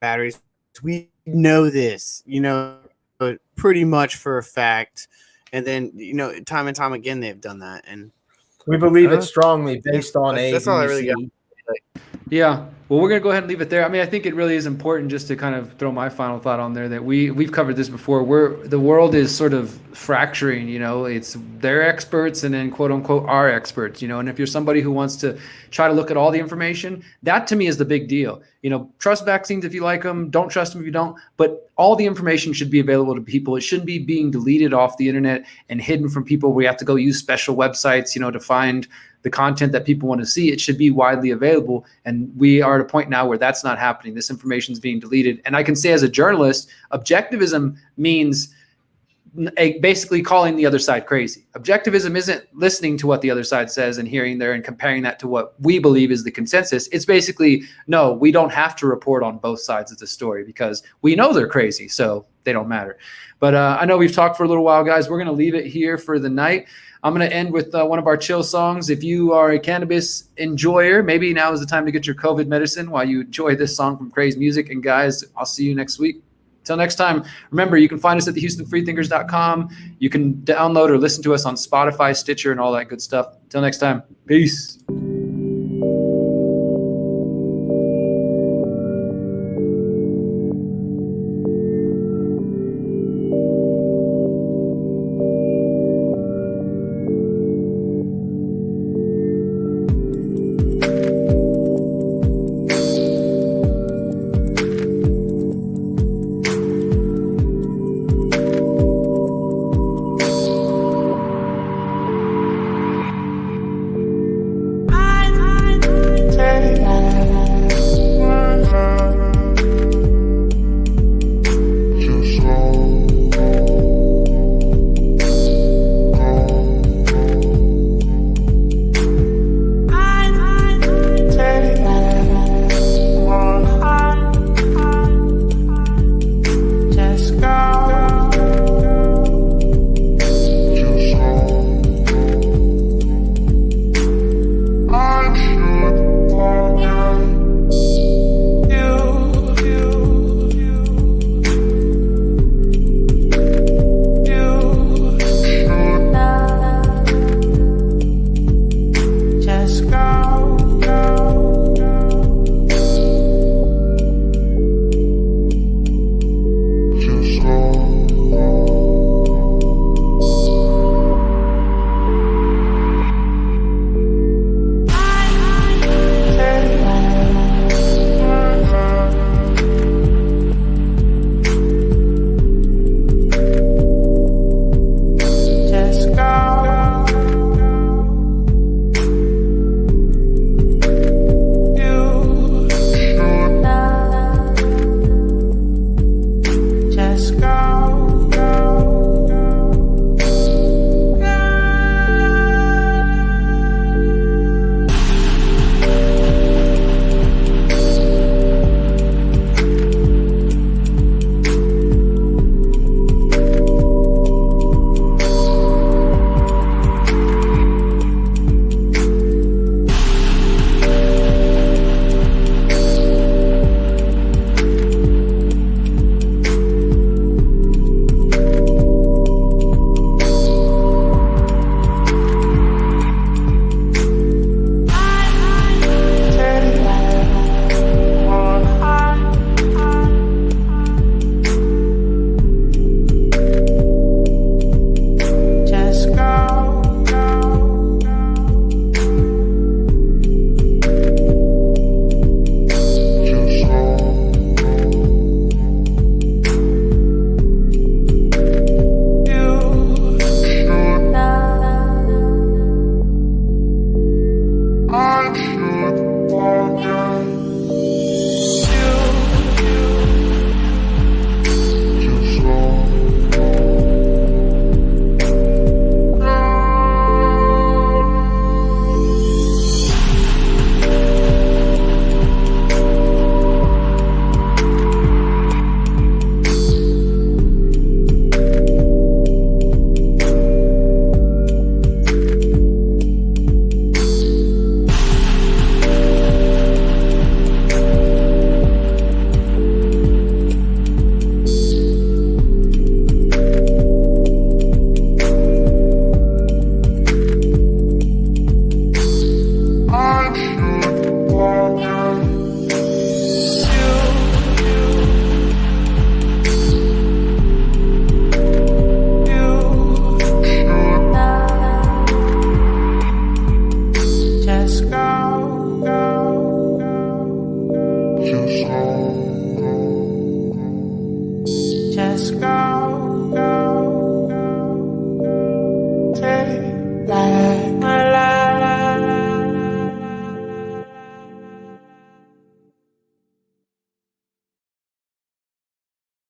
S5: batteries. We know this, pretty much for a fact. And then, time and time again, they've done that. And
S3: we believe it strongly based on
S5: that's all I really got.
S4: Yeah. Well, we're going to go ahead and leave it there. I mean, I think it really is important just to kind of throw my final thought on there that we've covered this before. The world is sort of fracturing, it's their experts and then quote unquote our experts, and if you're somebody who wants to try to look at all the information, that to me is the big deal. Trust vaccines if you like them, don't trust them if you don't, but all the information should be available to people. It shouldn't be being deleted off the internet and hidden from people. We have to go use special websites, to find the content that people want to see. It should be widely available. And we are at a point now where that's not happening. This information is being deleted. And I can say as a journalist, objectivism means basically calling the other side crazy. Objectivism isn't listening to what the other side says and hearing there and comparing that to what we believe is the consensus. It's basically, no, we don't have to report on both sides of the story because we know they're crazy, so they don't matter. But I know we've talked for a little while, guys. We're going to leave it here for the night. I'm going to end with one of our chill songs. If you are a cannabis enjoyer, maybe now is the time to get your COVID medicine while you enjoy this song from Craze Music. And guys, I'll see you next week. Till next time, remember, you can find us at thehoustonfreethinkers.com. You can download or listen to us on Spotify, Stitcher, and all that good stuff. Till next time, peace.
S1: I should forget.